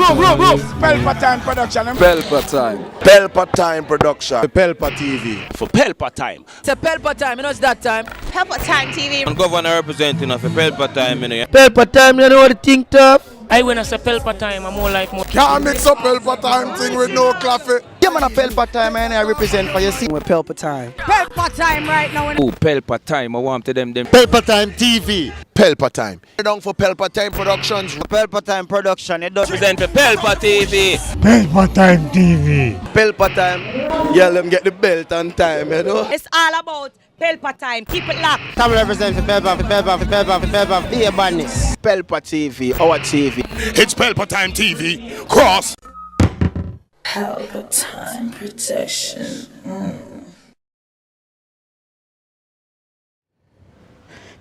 Pelpa Time Production. Pelpa Time. Pelpa Time Production. Pelpa TV. For Pelpa Time. It's a Pelpa Time, you know it's that time. Pelpa Time TV. I'm governor representing of a Pelpa Time, you know. Pelpa Time, you know what I think tough? I when I say Pelpa Time, I'm more like more. Can't mix up Pelpa Time thing with no coffee. Yeah, man, a Pelpa Time, and I represent for your scene with Pelpa Time. Pelpa Time right now. Oh, Pelpa Time, I want to them. Pelpa Time TV. Pelpa Time. Down for Pelpa Time Productions. Pelpa Time Production, it does Represent for Pelpa TV. Pelpa Time TV. Pelpa Time. Yeah, let them get the belt on time, you know. It's all about Pelpa Time. Keep it locked. Come represent for Pelpa, be a badness. Pelpa TV, our TV. It's Pelpa Time TV. Cross. Pelpa Time Protection.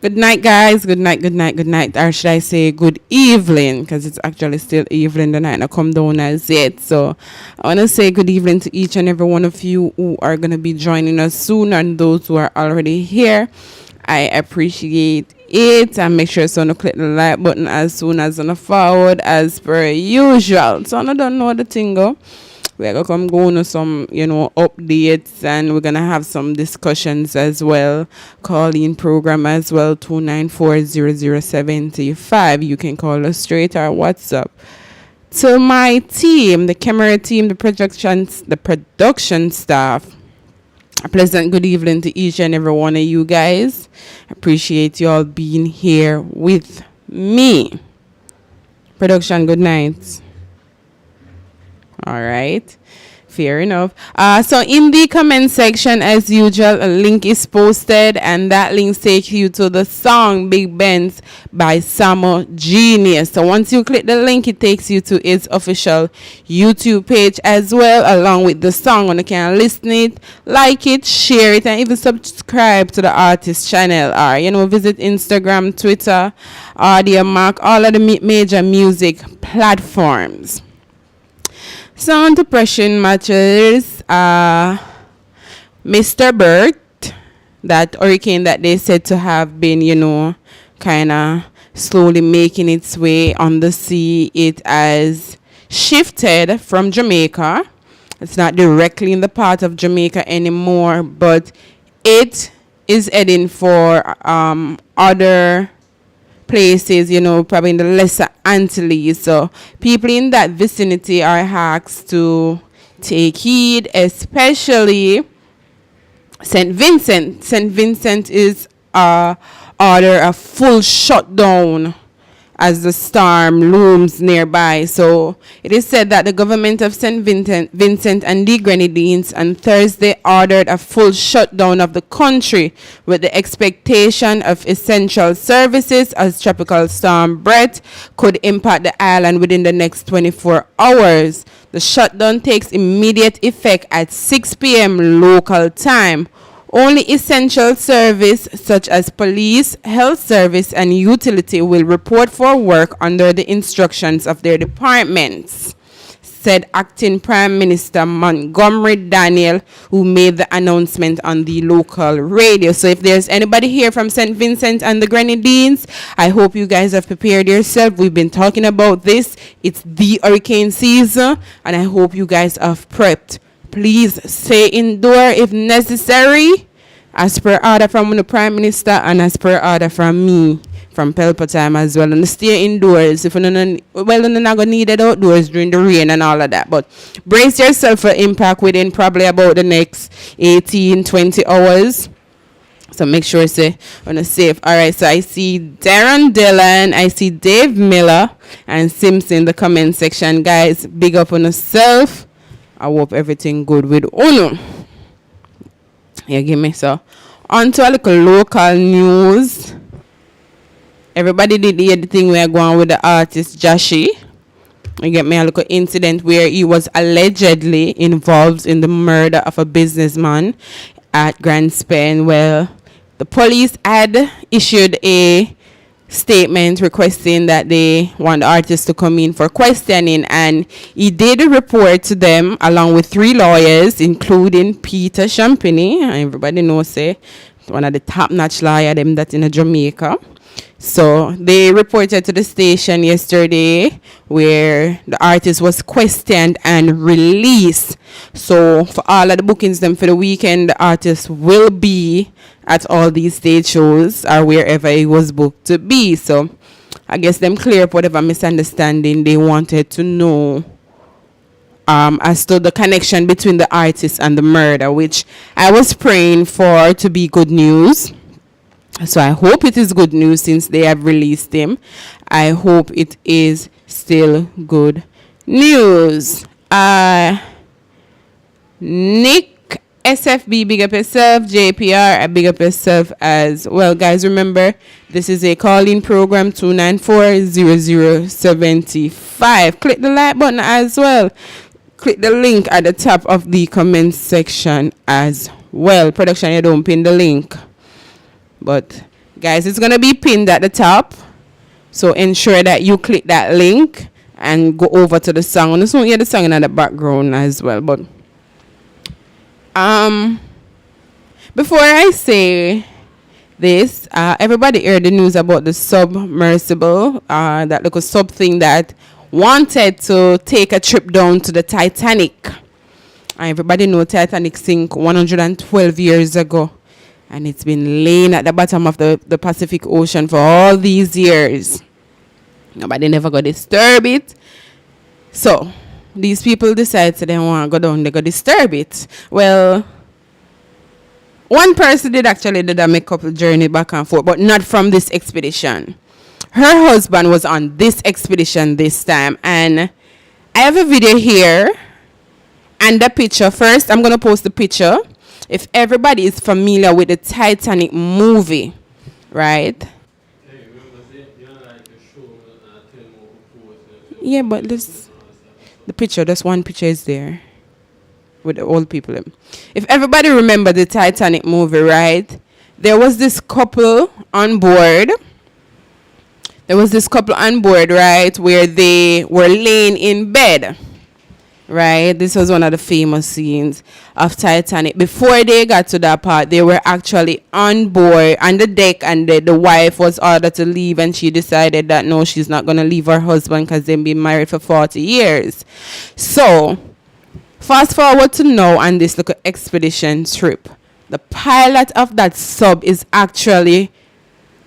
Good night, guys. Good night. Or should I say good evening? Because it's actually still evening. The night not come down as yet. So I want to say good evening to each and every one of you who are going to be joining us soon, and those who are already here. I appreciate it, and make sure to click the like button as soon as on the forward as per usual. So I don't know the thing go. We're going to come go on some, updates, and we're going to have some discussions as well. Call-in program as well, 294-0075. You can call us straight or WhatsApp. To my team, the camera team, the production staff, a pleasant good evening to each and every one of you guys. Appreciate you all being here with me. Production, good night. All right, fair enough. So in the comment section, as usual, a link is posted, and that link takes you to the song Big Benz by SAMOGENIUS. So once you click the link, it takes you to its official YouTube page as well, along with the song. And you can listen it, like it, share it, and even subscribe to the artist channel, or visit Instagram, Twitter, Audiomack, all of the major music platforms. So on to pressing matters, Mr. Bert, that hurricane that they said to have been, kind of slowly making its way on the sea, it has shifted from Jamaica. It's not directly in the part of Jamaica anymore, but it is heading for other places, probably in the Lesser Antilles. So people in that vicinity are asked to take heed, especially St. Vincent. St. Vincent is order a full shutdown as the storm looms nearby. So it is said that the government of St. Vincent and the Grenadines on Thursday ordered a full shutdown of the country, with the expectation of essential services as tropical storm Brett could impact the island within the next 24 hours. The shutdown takes immediate effect at 6 p.m. local time. Only essential service such as police, health service, and utility will report for work under the instructions of their departments, said Acting Prime Minister Montgomery Daniel, who made the announcement on the local radio. So if there's anybody here from St. Vincent and the Grenadines, I hope you guys have prepared yourself. We've been talking about this. It's the hurricane season, and I hope you guys have prepped. Please stay indoor if necessary, as per order from the Prime Minister and as per order from me, from Pelpa Time as well. And stay indoors. If you're not going to need it outdoors during the rain and all of that. But brace yourself for impact within probably about the next 18-20 hours. So make sure you're on a safe. All right, so I see Darren Dillon, I see Dave Miller, and Simpson in the comment section. Guys, big up on yourself. I hope everything good with Uno. Yeah, give me so. On to a little local news. Everybody did hear the thing we're going with the artist JASHII. You get me, a little incident where he was allegedly involved in the murder of a businessman at Grand Spain. Well, the police had issued a statement requesting that they want the artist to come in for questioning, and he did report to them along with 3 lawyers, including Peter Champagny. Everybody knows one of the top-notch lawyers them that in Jamaica. So they reported to the station yesterday where the artist was questioned and released. So for all of the bookings them for the weekend, the artist will be at all these stage shows or wherever he was booked to be. So I guess them clear up whatever misunderstanding they wanted to know as to the connection between the artist and the murder, which I was praying for to be good news. So I hope it is good news since they have released him. I hope it is still good news. Nick SFB, big up yourself. JPR, big up yourself as well. Guys, remember, this is a call-in program, 294-0075. Click the like button as well. Click the link at the top of the comment section as well. Production, you don't pin the link. But guys, it's gonna be pinned at the top, so ensure that you click that link and go over to the song. And don't hear the song in the background as well. But before I say this, everybody heard the news about the submersible, that little sub thing that wanted to take a trip down to the Titanic. Everybody know Titanic sank 112 years ago. And it's been laying at the bottom of the Pacific Ocean for all these years. Nobody never got disturb it. So, these people decide they want to go down, they go disturb it. Well, one person did a make couple journey back and forth, but not from this expedition. Her husband was on this expedition this time. And I have a video here and the picture. First, I'm going to post the picture. If everybody is familiar with the Titanic movie, right? Yeah, but this, the picture, just one picture is there with the old people. If everybody remember the Titanic movie, right? There was this couple on board. Right, where they were laying in bed. Right, this was one of the famous scenes of Titanic. Before they got to that part, they were actually on board, on the deck, and the wife was ordered to leave, and she decided that no, she's not going to leave her husband because they've been married for 40 years. So, fast forward to now on this little expedition trip. The pilot of that sub is actually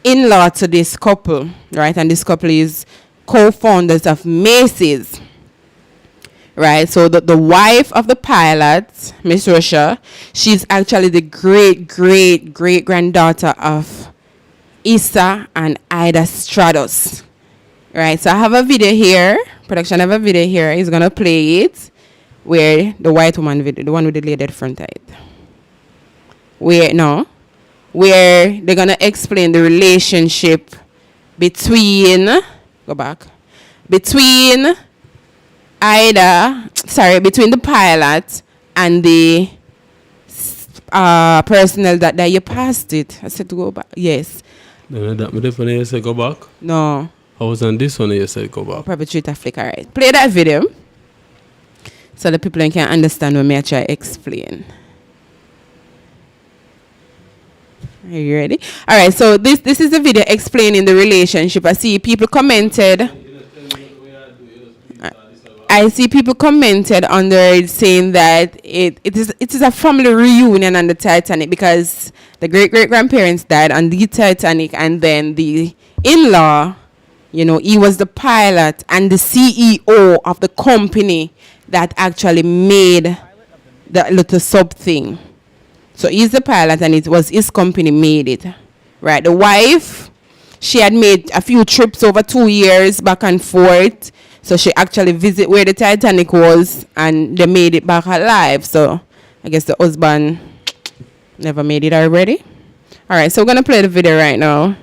in-law to this couple, right? And this couple is co-founders of Macy's. Right, so the wife of the pilot, Miss Russia, she's actually the great-great-great-granddaughter of Issa and Ida Stratos. Right, so I have a video here. Production have a video here. He's going to play it where the white woman video, the one with the lady front eye. Where they're going to explain the relationship between between the pilot and the personnel that you passed it. I said to go back. Yes. Then that definitely you said go back? No. I was on this one you said go back. Probably treat a flick, alright. Play that video so the people can understand what me I try to explain. Are you ready? Alright, so this is the video explaining the relationship. I see people commented. I see people commented under it saying that it is a family reunion on the Titanic because the great-great-grandparents died on the Titanic, and then the in-law, he was the pilot and the CEO of the company that actually made the little sub thing. So he's the pilot and it was his company made it. Right. The wife, she had made a few trips over 2 years back and forth. So she actually visit where the Titanic was and they made it back alive. So I guess the husband never made it already. All right, so we're going to play the video right now.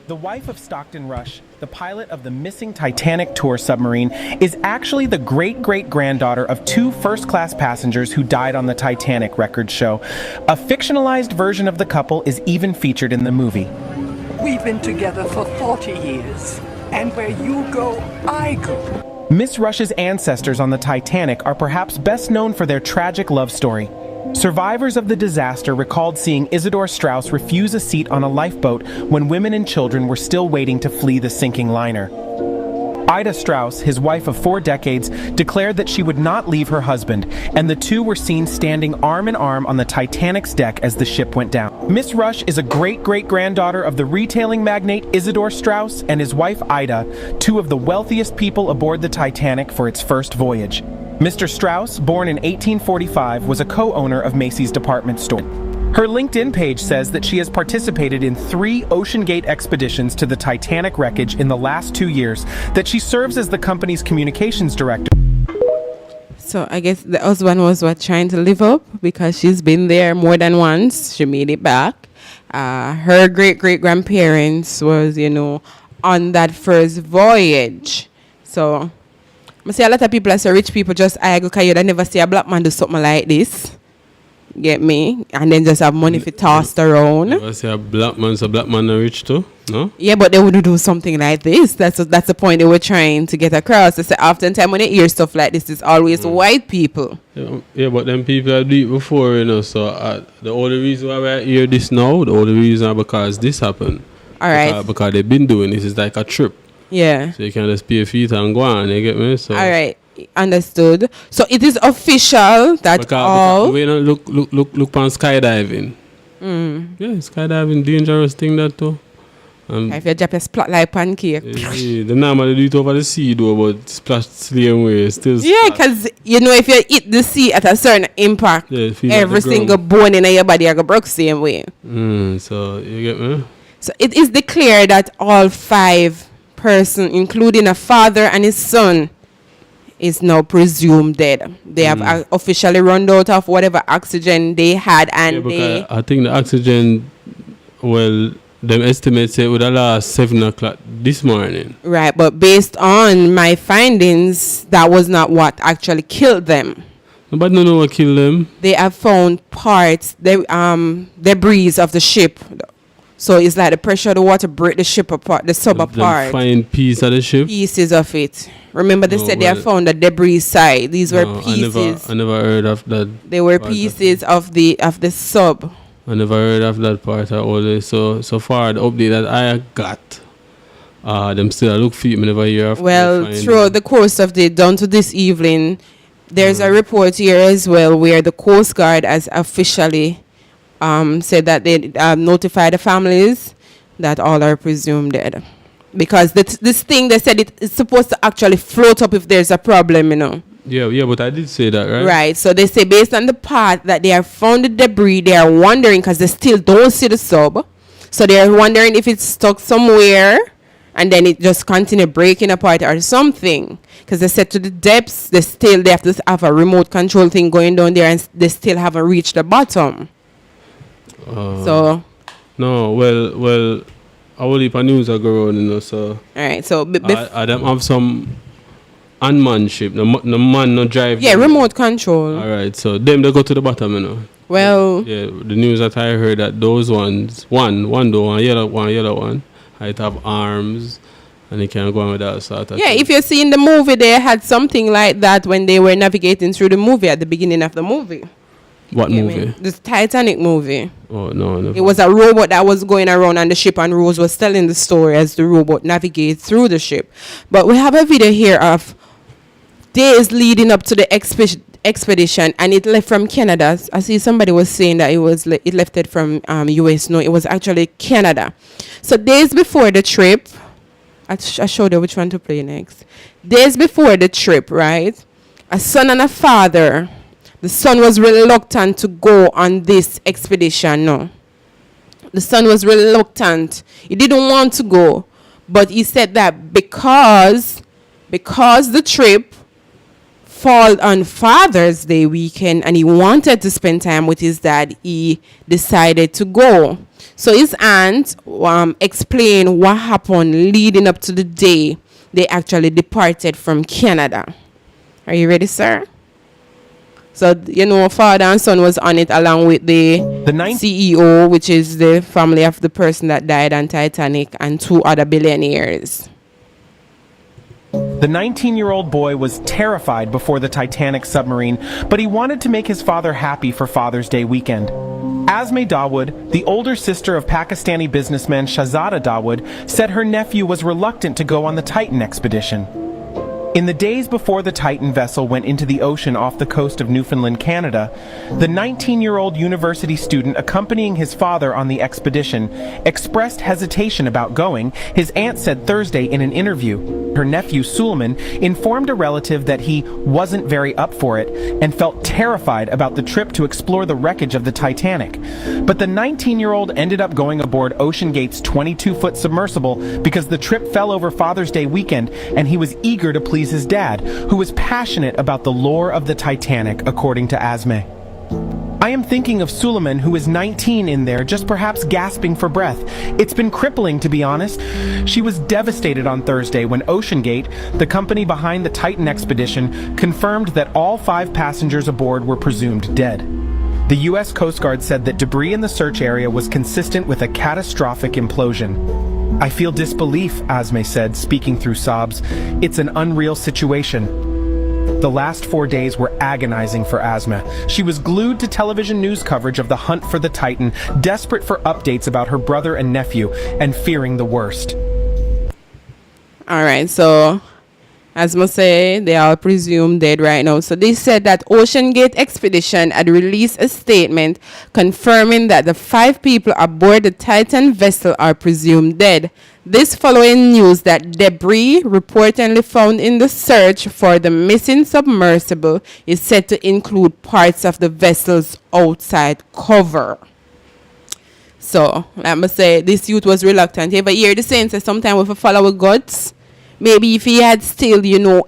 The wife of Stockton Rush, the pilot of the missing Titanic tour submarine, is actually the great-great-granddaughter of 2 first-class passengers who died on the Titanic, records show. A fictionalized version of the couple is even featured in the movie. We've been together for 40 years. And where you go, I go. Miss Rush's ancestors on the Titanic are perhaps best known for their tragic love story. Survivors of the disaster recalled seeing Isidore Straus refuse a seat on a lifeboat when women and children were still waiting to flee the sinking liner. Ida Straus, his wife of 4 decades, declared that she would not leave her husband, and the two were seen standing arm in arm on the Titanic's deck as the ship went down. Miss Rush is a great-great-granddaughter of the retailing magnate Isidore Straus and his wife Ida, two of the wealthiest people aboard the Titanic for its first voyage. Mr. Straus, born in 1845, was a co-owner of Macy's department store. Her LinkedIn page says that she has participated in 3 OceanGate expeditions to the Titanic wreckage in the last 2 years, that she serves as the company's communications director. So I guess the husband was trying to live up because she's been there more than once. She made it back. Her great-great-grandparents was, on that first voyage. So I see a lot of people as rich people just go because you never see a black man do something like this. Get me? And then just have money for tossed around. Never say a black man's a black man rich too, no? Yeah, but they wouldn't do something like this. That's the point they were trying to get across. They say oftentimes when they hear stuff like this, it's always white people. Yeah, but them people have done it before, so the only reason why I hear this now, the only reason because this happened. All right. Because they've been doing this. It's like a trip. Yeah. So you can just pay your feet and go on, you get me? So all right. Understood. So it is official that because we don't look on skydiving. Yeah, skydiving dangerous thing that too. If you drop a splat like pancake. The normally do it over the sea though, but splash same way still. Yeah, because if you hit the sea at a certain impact, every single bone in your body will break same way. So you get me? So it is declared that all 5 persons, including a father and his son, is now presumed dead. They have officially run out of whatever oxygen they had, and I think the oxygen, them estimates it would have last 7 o'clock this morning. Right, but based on my findings, that was not what actually killed them. Nobody know what killed them. They have found parts, debris of the ship. So it's like the pressure of the water break the ship apart, the sub apart. Find piece of the ship? Pieces of it. Remember they said they have found the debris side. These were pieces. I never heard of that. They were pieces of the sub. I never heard of that part at all. So far the update that I got, them still look for it. I never hear of. Well, through the course of down to this evening, there's a report here as well where the Coast Guard has officially said that they notify the families that all are presumed dead. Because this thing, they said it's supposed to actually float up if there's a problem, Yeah, but I did say that, right? Right, so they say based on the part that they have found the debris, they are wondering, because they still don't see the sub, so they are wondering if it's stuck somewhere, and then it just continue breaking apart or something. Because they said to the depths, they have to have a remote control thing going down there, and they still haven't reached the bottom. No, well, I will leave a news go on, so. All right, so I don't have some unmanned ship. No man, no drive. Yeah, remote control. All right, so them they go to the bottom, Well. Yeah, the news that I heard that those ones, one yellow one, it have arms, and they can go on with that sort of. Yeah, thing. if you see in the movie, they had something like that when they were navigating through the movie at the beginning of the movie. What movie? The Titanic movie. Oh, no. It was a robot that was going around on the ship, and Rose was telling the story as the robot navigates through the ship. But we have a video here of days leading up to the expedition, and it left from Canada. I see somebody was saying that it left it from US. No, it was actually Canada. So days before the trip, I showed you which one to play next. Days before the trip, right? A son and a father. The son was reluctant to go on this expedition. No, the son was reluctant. He didn't want to go, but he said that because the trip fall on Father's Day weekend and he wanted to spend time with his dad, he decided to go. So his aunt explained what happened leading up to the day they actually departed from Canada. Are you ready, sir? So, father and son was on it along with the CEO, which is the family of the person that died on Titanic, and 2 other billionaires. The 19-year-old boy was terrified before the Titanic submarine, but he wanted to make his father happy for Father's Day weekend. Azmeh Dawood, the older sister of Pakistani businessman Shahzada Dawood, said her nephew was reluctant to go on the Titan expedition. In the days before the Titan vessel went into the ocean off the coast of Newfoundland, Canada, the 19-year-old university student accompanying his father on the expedition expressed hesitation about going, his aunt said Thursday in an interview. Her nephew, Suleiman, informed a relative that he wasn't very up for it and felt terrified about the trip to explore the wreckage of the Titanic. But the 19-year-old ended up going aboard OceanGate's 22-foot submersible because the trip fell over Father's Day weekend and he was eager to please his dad, who was passionate about the lore of the Titanic, according to Azmeh. I am thinking of Suleiman, who is 19 in there, just perhaps gasping for breath. It's been crippling, to be honest. She was devastated on Thursday when OceanGate, the company behind the Titan expedition, confirmed that all 5 passengers aboard were presumed dead. The U.S. Coast Guard said that debris in the search area was consistent with a catastrophic implosion. I feel disbelief, Azmeh said, speaking through sobs. It's an unreal situation. The last 4 days were agonizing for Azmeh. She was glued to television news coverage of the hunt for the Titan, desperate for updates about her brother and nephew, and fearing the worst. All right, so as I say, they are presumed dead right now. So they said that OceanGate Expedition had released a statement confirming that the 5 people aboard the Titan vessel are presumed dead. This following news that debris reportedly found in the search for the missing submersible is said to include parts of the vessel's outside cover. So, let me say, this youth was reluctant. You ever hear the saying, say, sometimes we have to follow our guts? Maybe if he had still,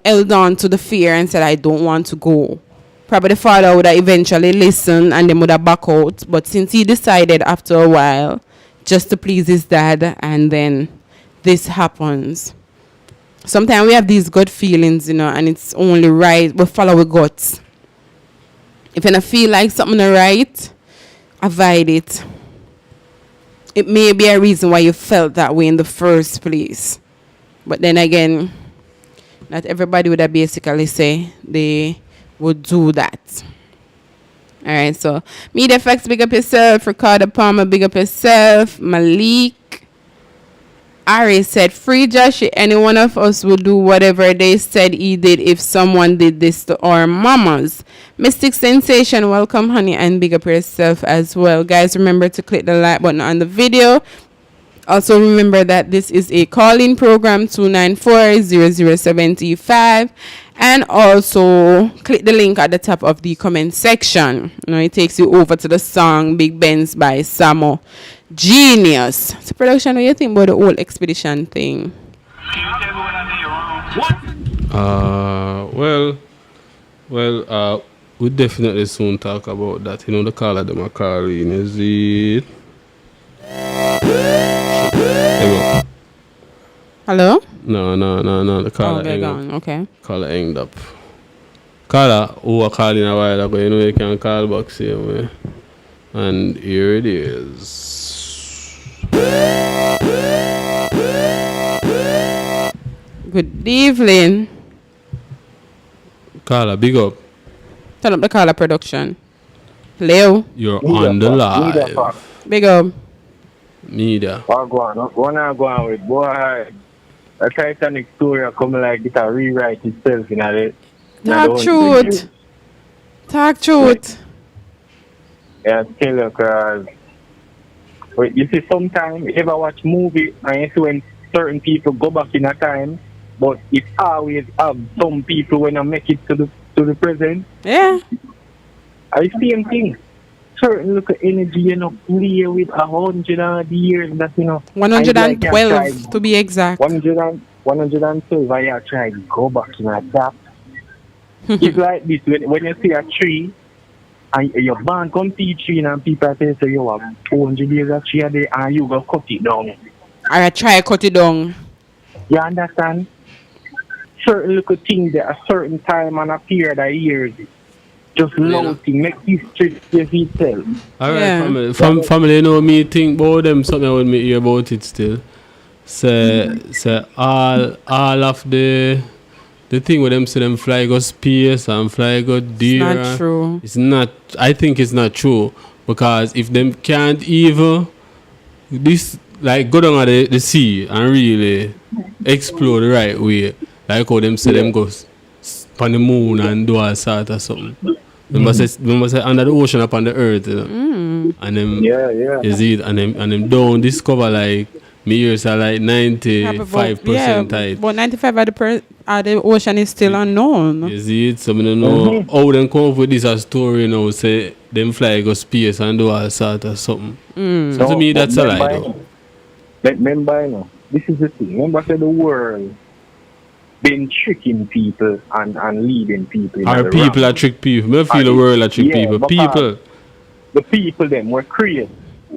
held on to the fear and said, I don't want to go, probably the father would have eventually listened and then would have back out. But since he decided after a while just to please his dad, and then this happens. Sometimes we have these good feelings, and it's only right. We follow our guts. If you don't feel like something is right, avoid it. It may be a reason why you felt that way in the first place. But then again, not everybody would have basically say they would do that. All right, so Media Effects, big up yourself. Ricardo Palmer, big up yourself. Malik Ari said, free Jashii. Any one of us would do whatever they said he did if someone did this to our mamas. Mystic Sensation, welcome, honey, and big up yourself as well. Guys, remember to click the like button on the video. Also remember that this is a call-in program, 294-0075, and also click the link at the top of the comment section. It takes you over to the song Big Benz by SAMOGENIUS. So production, what do you think about the whole expedition thing? We definitely soon talk about that. The caller them are calling, is it? Hello? No. The caller they're gone. Okay. Caller hanged up. Caller who was calling a while ago, you can call back same way. And here it is. Good evening. Caller, big up. Turn up the caller production. Hello? You're on the live. Big up. Media. What I go on with, boy, a Titanic story coming like this, a rewrite itself in it. Talk truth. Talk truth. Yeah, tell you, because you see, sometimes you ever watch movie and you see when certain people go back in a time, but it always have some people when I make it to the present. Yeah. I see same thing. Certain look at energy, play with 100 years, that 112 to be exact. 112, I try to go back in that. It's like this, when you see a tree, and your band come see a tree, and people say, so you have 200 years of tree there, and you go cut it down. I try to cut it down. You understand? Certain little things at a certain time and a period of years. Just love to make history itself. Alright, family, me think about them, something I would me hear about it still. Say all of the the thing with them say them fly go space and fly go deer. It's not true. It's not. I think it's not true because if them can't even this like go down at the sea and really explore the right way, like how them say them go on the moon and do all sort of something. Remember say under the ocean up on the earth, you know? And them is it and them don't discover like me years are like 95% tight. But 95 of the ocean is still unknown. You see it? So I don't know how them come up with this a story, you know, say them fly go space and do all sort of something. So to me that's a lie though. Remember, you know, this is the thing. Remember say the world been tricking people and leading people. Our people are trick people. I feel the world are trick people. People. The people them were created.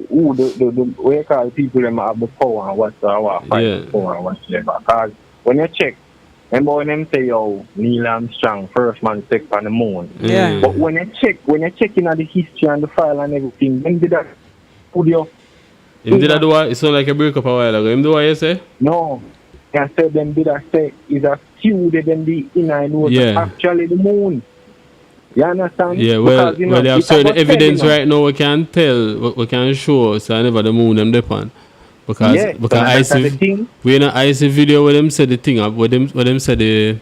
Who the way you call people them have the power and whatsoever, fight the power and whatsoever. Because when you check, remember when them say, yo, Neil Armstrong, first man step on the moon. Yeah. But when you check in the history and the file and everything, them did that studio. Him did that do what? It sound like a break up a while ago. Him do what you say? No. I said them did that say is a studio them the inner knows actually the moon. You understand? Yeah, well, because, you know, they have certain evidence right now we can tell, we can show, so I never the moon them depend. Because I see, I see video where them said the thing up, where them said the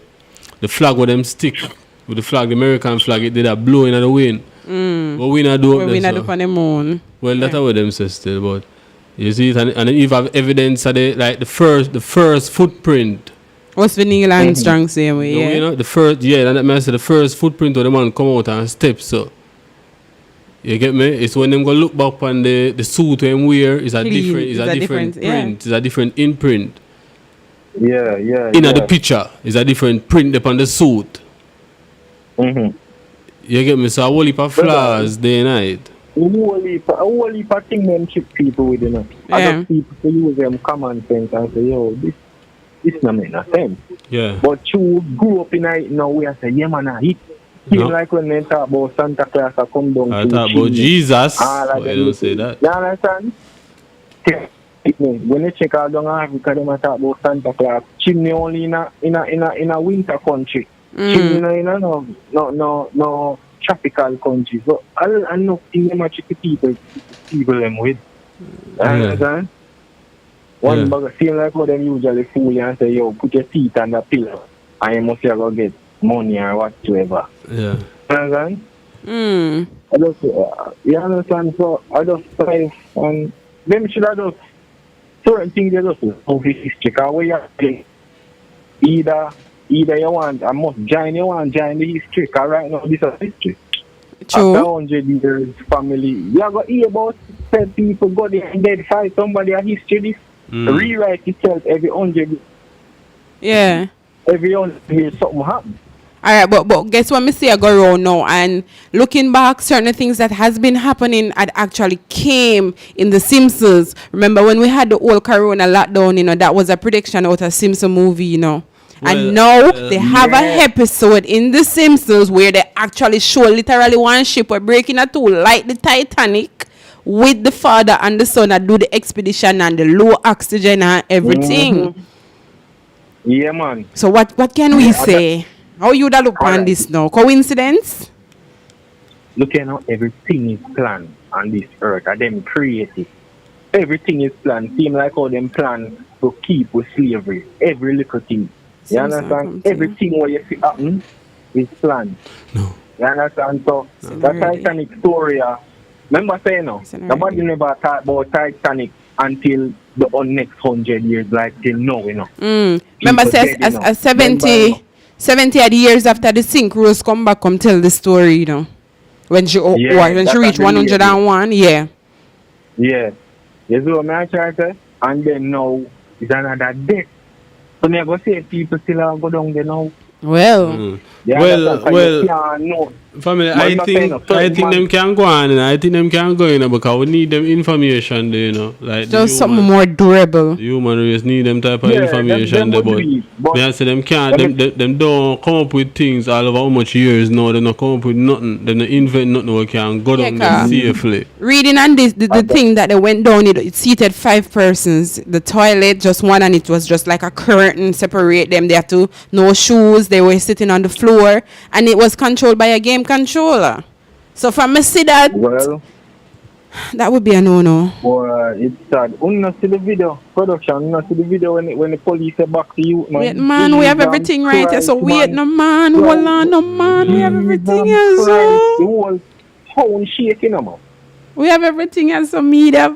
flag where them stick, with the flag, the American flag, it did that blow in the wind. But we not do we not do on the moon. Well, that's what them say still, but you see it, and if you have evidence of the first footprint. What's the Neil Armstrong same way? Yeah. You know, the first, that means the first footprint of the man come out and step, so. You get me? It's when them go look back on the suit him wear, it's a different print, it's a different imprint. Yeah. In the picture, it's a different print upon the suit. You get me? So a whole heap of flaws day and night. A whole heap of things them trick people with, you know. Other people to use them common sense and say, yo, this no make no sense. Yeah. But you grew up in it now we say, yeah man, I hit. Like when they talk about Santa Claus I come down I talk about Jesus. But they don't say that. You understand? When they check out down Africa, they might talk about Santa Claus. Chimney only in a winter country. Chimney in no tropical country. So I know things them tricky people them with. You understand? One bag feel like how them usually fool you and say, yo, put your feet on the pillow and you must go get money or whatsoever. Yeah. You understand? You understand? So I just try and them should have just certain things they just of history. Because where you either you want I must join the history because right now this is history. True. After 100 years family. You are going to hear about 10 people go there and dead fight somebody a history this. Rewrite itself every 100 years. Yeah. Every 100 years something happen. Alright, but guess what me see I go around now and looking back certain things that has been happening had actually came in the Simpsons. Remember when we had the whole Corona lockdown, you know, that was a prediction out of Simpson movie, you know. And now they have an episode in the Simpsons where they actually show literally one ship were breaking a tool like the Titanic with the father and the son that do the expedition and the low oxygen and everything. Yeah, man. So what can we say? How you da look on this now? Coincidence? Look at how everything is planned on this earth and them creative. Everything is planned. Seem like how them plan to keep with slavery. Every little thing. You understand? Everything what you see happen is planned. No. You understand? So that Titanic story, remember saying no? Nobody never thought about Titanic until the next 100 years, like till now, you know. Remember says 70 odd years after the sink, Rose come back come tell the story, you know. When she reached 101, yeah. Yeah. You see what I try to say? And then now it's another death. So me go say people still go down there now. Well, Family, Man, I not think saying a certain them can go on, and I think them can go in because we need them information there, you know. Like Just something more durable. The human race need them type of Yeah, information them there, would be, but me I say them can't, them don't come up with things all over how much years now. They don't come up with nothing. They don't invent nothing we can go down there safely. Reading on this, the thing that they went down, it seated 5 persons. The toilet just one, and it was just like a curtain separate them. They had to no shoes. They were sitting on the floor, and it was controlled by a game controller. So for me see that, well, that would be a no-no. It's sad. You not see the video production. You not see the video when the police are back to you. Wait, man, we have everything right here. So wait, no man, hold on, no man, we have everything here. So the whole town shaking, man. we have everything else. So media,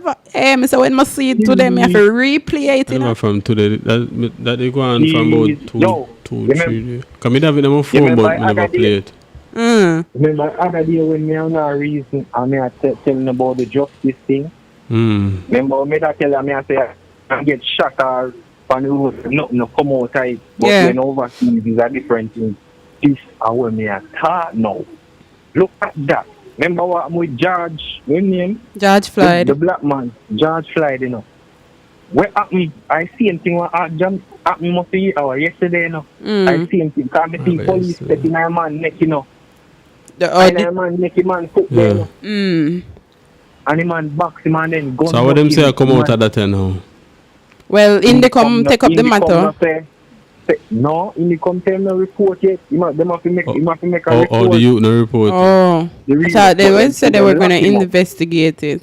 so when I see it today, I have to replay it. You know? From today, that they go on from about 2, 3 days. Come in have it on my phone, but I never play it. Remember other day when me on a reason and me telling about the justice thing. Remember me that tell me I say I get shot or on the road, nothing to come outside. But when overseas is a different thing. This is when me a talk now. Look at that. Remember what I'm with George, what name? George Floyd. The black man, George Floyd, you know. Where at me, I see anything what happened must be yesterday, you know. I see anything. Because I see police taking my man neck, you know. The man make him man cook there, you know. And the man box him and then gun. So what them say come out of that now? Well, in the come take up the matter. No, in the come tell no report yet. They have to make a report. Oh, the youth no report. Oh, I thought they said they were going to investigate it.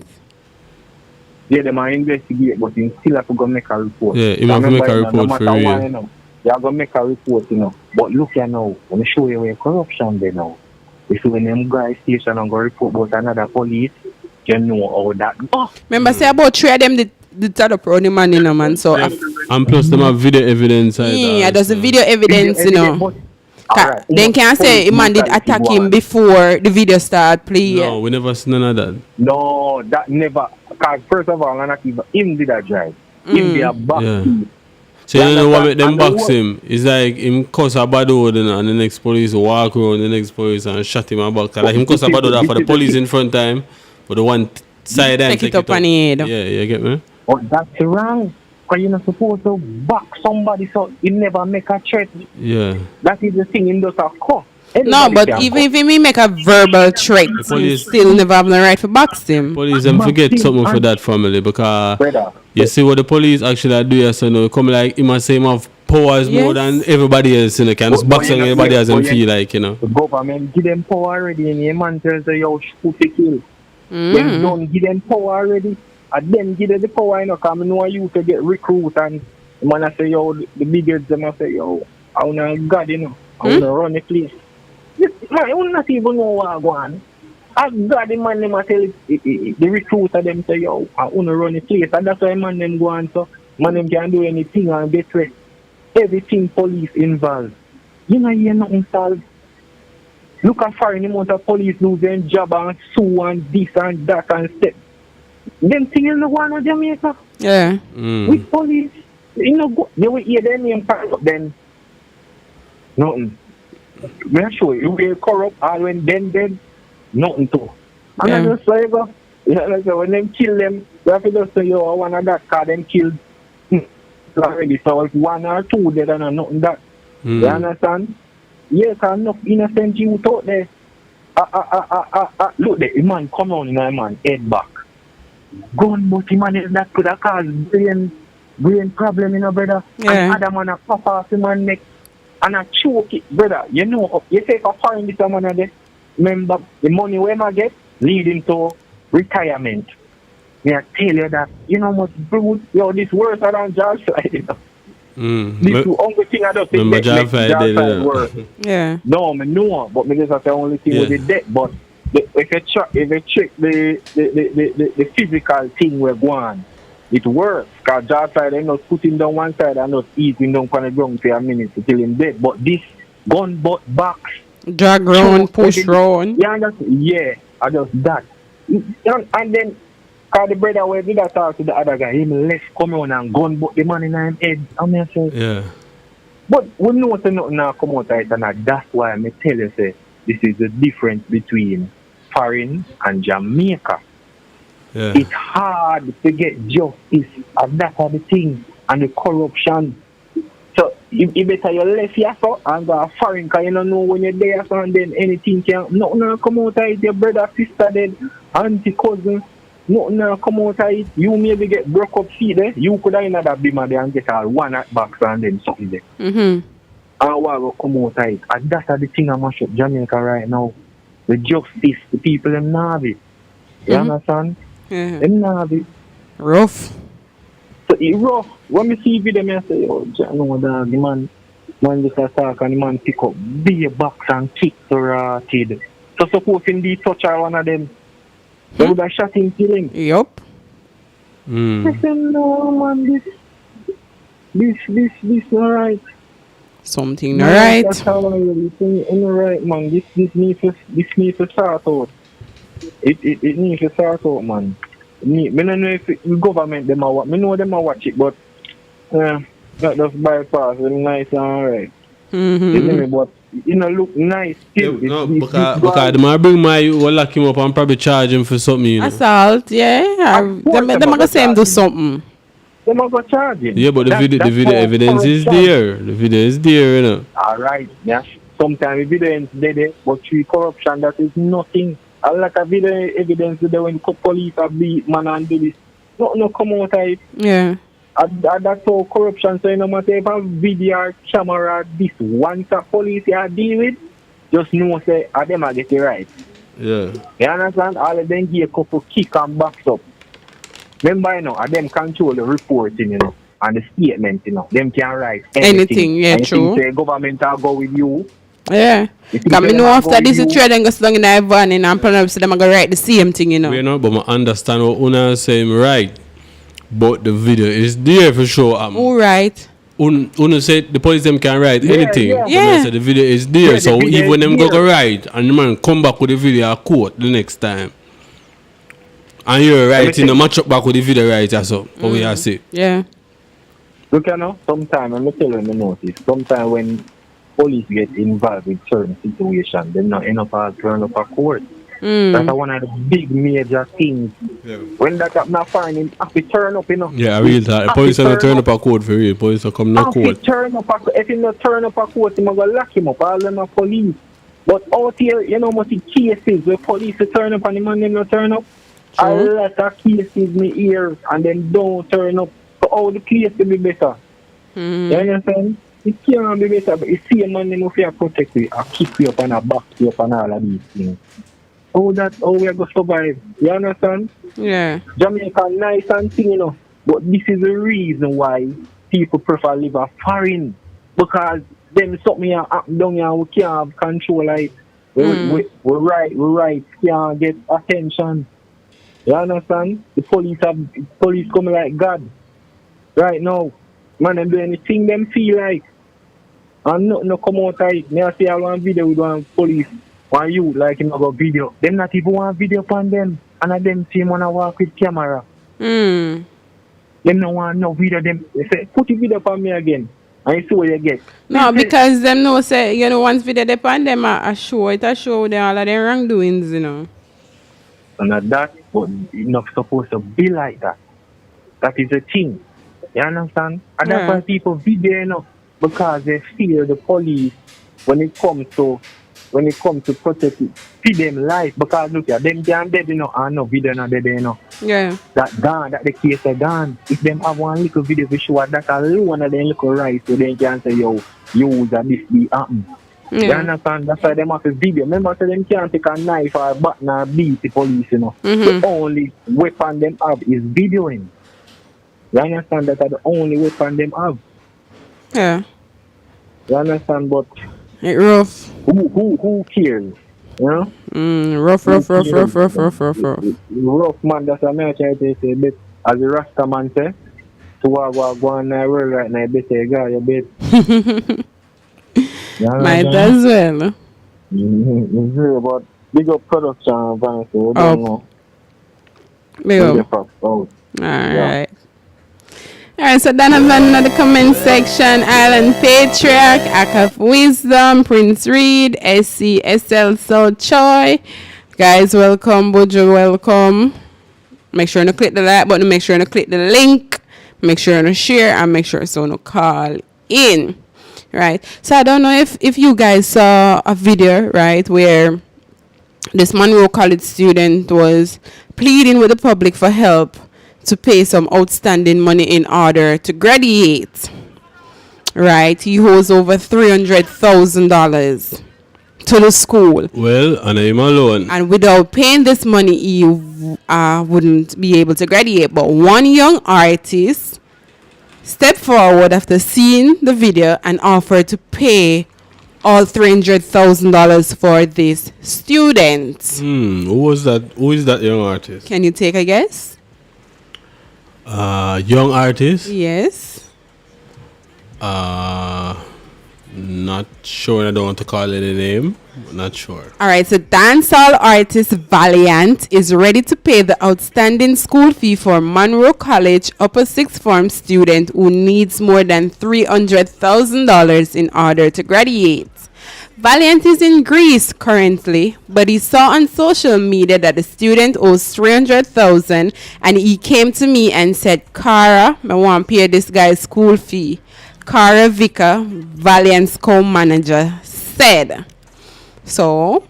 Yeah, they might investigate, but you still have to go make a report. Yeah, you have to make a report for real. You know, you have to make a report, you know. But look here now, when I show you where corruption there now. If when them guys station and go report about another police, you know how that go. Remember say about 3 of them the third up on the man, you know, man. So and plus them have video evidence. Yeah, there's a video evidence, you know. Right. Then can I say a man did attack him before the video start play? No, we never seen none of that. No, that never. Because first of all, him did a drive. Him did a back. Yeah. So you know what make them box him? It's like him cuss a bad word and the next police walk around the next police and shot him about. Like him cuss a bad word for the police in front time, but the one side and take it up on the head. Yeah, you get me? But that's wrong. Because you're not supposed to back somebody so he never make a threat. Yeah. That is the thing him does a cuss. No, but even if he make a verbal threat, he still never have the right to box him. Police them forget something for that family because you see what the police actually do here, so no come like him and say him have powers more than everybody else, you know, can just box on everybody else and feel like, you know. The government give them power already and the man tells you yo shoot to kill. Them don't give them power already. And then give them the power, you know, because I know you to get recruit and the man I say yo the biggest them I say yo I wanna God, you know, I wanna run the place. Man, you not even know what I go on. I got the man them tell the recruiter them say yo, I wanna run the place, and that's why man them go on so man them can do anything and get threat. Everything police involved. You know you're nothing solved. Look how far in the amount of police lose their job and sue and this and that and step. Them things in the one of Jamaica. Yeah. With police. You know go they will hear their name pile up then. Nothing. Me I show you will corrupt all when then nothing to. And I just like when them kill them, we have to just say yo one of that car them killed already. So if 1 or 2 dead and nothing that. You understand? Yes, enough innocent youth out there. Look the man come on in a man head back. Gun but man that could have caused brain problem in a brother. And other man a pop off the man neck. And I choke it, brother. You know, you say for foreign this man there. Remember, the money we might get leading to retirement. Me I tell you that, you know much brute, yo, this worse than George Floyd, you know. This the only thing I don't think make George Floyd worse. Yeah. No, me know, but me just that's the only thing with the debt. But if you check the physical thing we're going, it works. Because George Floyd ain't not putting down one side and not eating down on the ground for a minute to kill him dead. But this gun butt box. Drag round, push round. Yeah, I just that. And then, because the brother where did that talk to the other guy, him left come on and gun but the man in his head. I mean, I say, yeah. But we know that nothing now come out right and that's why I tell you, say, this is the difference between foreign and Jamaica. Yeah. It's hard to get justice, and that's the thing, and the corruption. So you better you left here so and go foreign, because you don't know when you're there, so and then anything can nothing come out of it. Your brother, sister dead, auntie, cousin, nothing come out of it. You maybe get broke up feet there. You could have another bimmer there and get all one at box and then something there. Mm-hmm. And what will come out of it? And that's the thing I'm mash up Jamaica right now. The justice, the people in Navy. You understand? Yeah. Them Navy. Rough. So it's rough. When me see video, I say, oh, I know dog, the man just attack and the man pick up beer box and kick the rotted. So supposing the touch are one of them, they would have shot him, kill him. Yup. I said, no, man, this not right. Something not right. That's how I really think, not right, man. This needs to start out. It needs to start out, man. I don't know if the government them are watch. I know them are watch it, but that just bypass them nice and alright. Mm-hmm. But you know, look nice still. No, because the man bring my you will lock him up and probably charge him for something, you know. Assault, yeah. Them are gonna say him do something. Them are gonna charge him. Yeah, but the video evidence is there. The video is there, you know. Alright, yeah. Sometimes evidence there, but through corruption that is nothing. A lot of video evidence there when police have beat man and do this. No come out of it. Yeah. And that's how corruption, so no matter if a video camera this once a police you deal with, just know say them are get it right. Yeah. You understand? All of them give a couple kick and backs up. Remember, you know, them control the reporting, you know, and the statement, you know. Them can write anything, yeah, and true. Say government will go with you. Yeah. Because me know after this, you trade and go slung in the van and plan to them going to write the same thing, you know. You know, but I understand what Una is saying, right? But the video is there for sure. All right. Una said the police them can write anything. Yeah. So the video is there. Yeah, so the even when them there. go write and the man come back with the video at court the next time. And you're writing a match up back with the video right so what we are say. Yeah. Look, you know, sometimes I'm telling you notice, sometimes when police get involved with certain situations, they're not enough to turn up a court. That's one of the big major things. Yeah. When that not finding, have to turn up, you know. Yeah, I real that. The police are not turn up a court for real. Police are come no court. If he not turn up a court, he go lock him up. All them are police. But out here, you know, most cases where police turn up and the man them not turn up. A lot of cases me hear and then don't turn up. So all the place will be better. You understand? It can't be better, but you see a man them if you protect you, I kick you up and I back you up and all of these things. How we are going to survive. You understand? Yeah. Jamaica nice and thing, you know. But this is the reason why people prefer live a foreign. Because them something happen down here, we can't have control of it. We right, can't get attention. You understand? The police come like God. Right now. Man, them do anything them feel like. And nothing come out of it. I see I want video with one police. One you like him about video. Them not even want video upon them. And I them see him wanna walk with camera. Them no want no video. Them they say, put the video upon me again. And you see what you get. No, because them know say, you know, once video upon them a show, it a show them all of their wrongdoings, you know. And not that, but it's not supposed to be like that. That is a thing. You understand? And that's why people video, you know, because they fear the police when it comes to protect it, see them life, because look at them can dead, you know, and no video not dead, you know. Yeah. That gone, that the case are gone. If them have one little video to show that alone of them little right, so they can say, yo, use that this be happen. Yeah. You understand? That's why them have a video. Remember, so them can't take a knife or a button or beat the police, you know. The only weapon them have is videoing. You understand? That are the only weapon them have. Yeah. You understand? But it rough. Who cares? You know? Rough. Rough, man, that's what I'm trying to say. But as the Rasta man say, to what go on in the world right now, you better go, you bet. Might as well. It's real, but big up production, Vanessa. We don't know. Big up. Alright. Alright, so Donovan in the comment section, Island Patriarch, Act of Wisdom, Prince Reed, SCSL Soul Choi. Guys, welcome, Bojo, welcome. Make sure to click the like button, make sure to click the link, make sure to share, and make sure to call in. Right. So I don't know if you guys saw a video, right, where this Monroe College student was pleading with the public for help to pay some outstanding money in order to graduate. Right. He owes over $300,000 to the school. Well, and I'm alone. And without paying this money, he wouldn't be able to graduate. But one young artist stepped forward after seeing the video and offered to pay all $300,000 for this student. Who was that? Who is that young artist? Can you take a guess? Young artist? Yes. Not sure. I don't want to call it a name. Not sure. All right. So dancehall artist Valiant is ready to pay the outstanding school fee for Monroe College upper sixth form student who needs more than $300,000 in order to graduate. Valiant is in Greece currently, but he saw on social media that the student owes $300,000, and he came to me and said, "Cara, I want to pay this guy's school fee." Cara Vicker, Valiant's co-manager, said. So,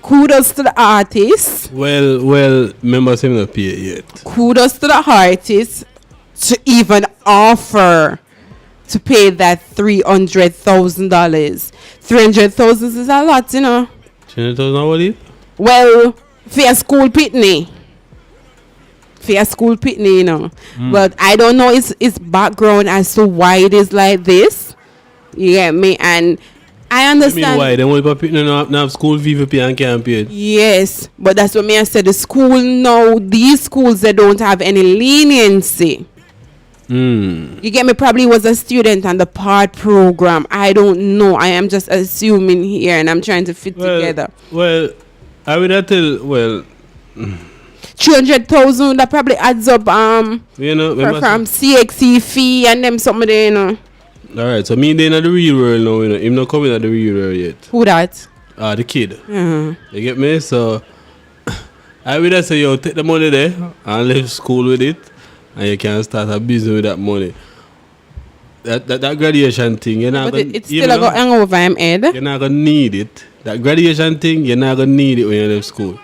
kudos to the artist. Well, members have not paid yet. Kudos to the artist to even offer to pay that $300,000. $300,000 is a lot, you know. $300,000 what it? Well, for a school pitney. You know. But I don't know its background as to why it is like this. You get me? And I understand. I mean, why? They want to pitney not have school fee for pay and can't pay it. Yes, but that's what me I said. The school now, these schools, they don't have any leniency. You get me? Probably was a student on the part program. I don't know. I am just assuming here, and I'm trying to fit together. Well, I would have tell. Well, 300,000 that probably adds up. You know, from CXC fee and them something there, you know. All right, so me they in the real world now. You know, him not coming at the real world yet. Who that? The kid. You get me? So I would have say, yo, take the money there and leave school with it. And you can start a business with that money. That graduation thing, you're not gonna, it's still going to hang over him head. You're not going to need it. That graduation thing, you're not going to need it when you leave school.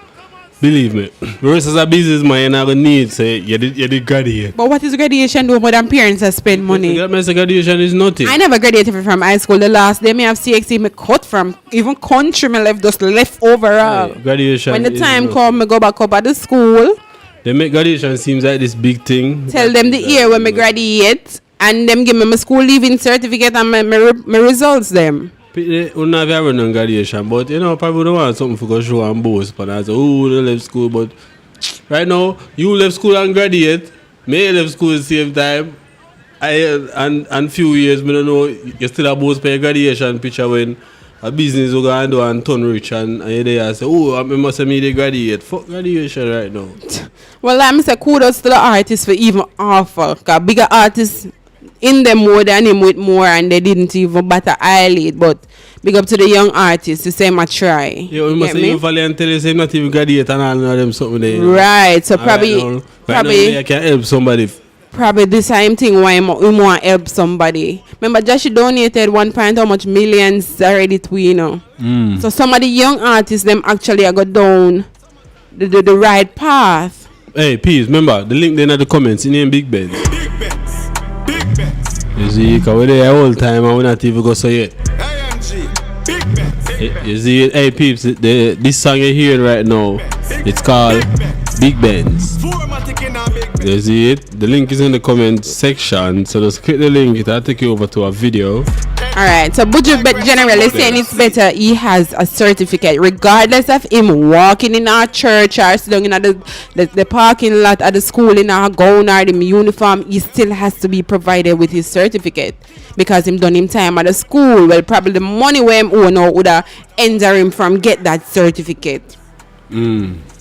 Believe me. The rest of the businessman, you're not going to need, say, you did graduate. But what is graduation do more than parents that spend money? Graduation is nothing. I never graduated from high school. The last day me have CXC, me cut from even country, me left just left overall. Hey, graduation. When the time come, me go back up at the school. They make graduation seems like this big thing. Tell them the year when me graduate, and them give me my school leaving certificate and my results them. We not have no graduation, but you know, probably don't want something for go show and boast. But I say, oh, they left school, but right now, you left school and graduate. Me left school at the same time. And few years, me don't know, you still have boast for your graduation picture when a business will go and do and turn rich and you there say, oh, I must have made a graduate. Fuck graduation right now. Well, I'm say kudos to the artists for even offer. Because bigger artists in them more than him with more and they didn't even bat an eyelid. But big up to the young artists to say, I try. Yeah, we must say, Valiant tell you, say, not even graduate and all of them something there. Right, so probably now I can help somebody. Probably the same thing why we want to help somebody. Remember, JASHII donated 1 point how much millions already to, you know. So some of the young artists, them actually are go down the right path. Hey, please, remember, the link there in the comments, in name Big Benz. Big Benz. Big Benz. You see, because we're there all the time and we're not even go say it. AMG. Big Benz. You see, hey, peeps, this song you're hearing right now, it's called Big Benz. You see it? The link is in the comment section, so just click the link, it'll take you over to a video. Alright, so Buju generally saying it's better he has a certificate, regardless of him walking in our church or sitting in the parking lot at the school in our gown or the uniform, he still has to be provided with his certificate. Because him done him time at the school, well, probably the money where him own would have hinder him from get that certificate.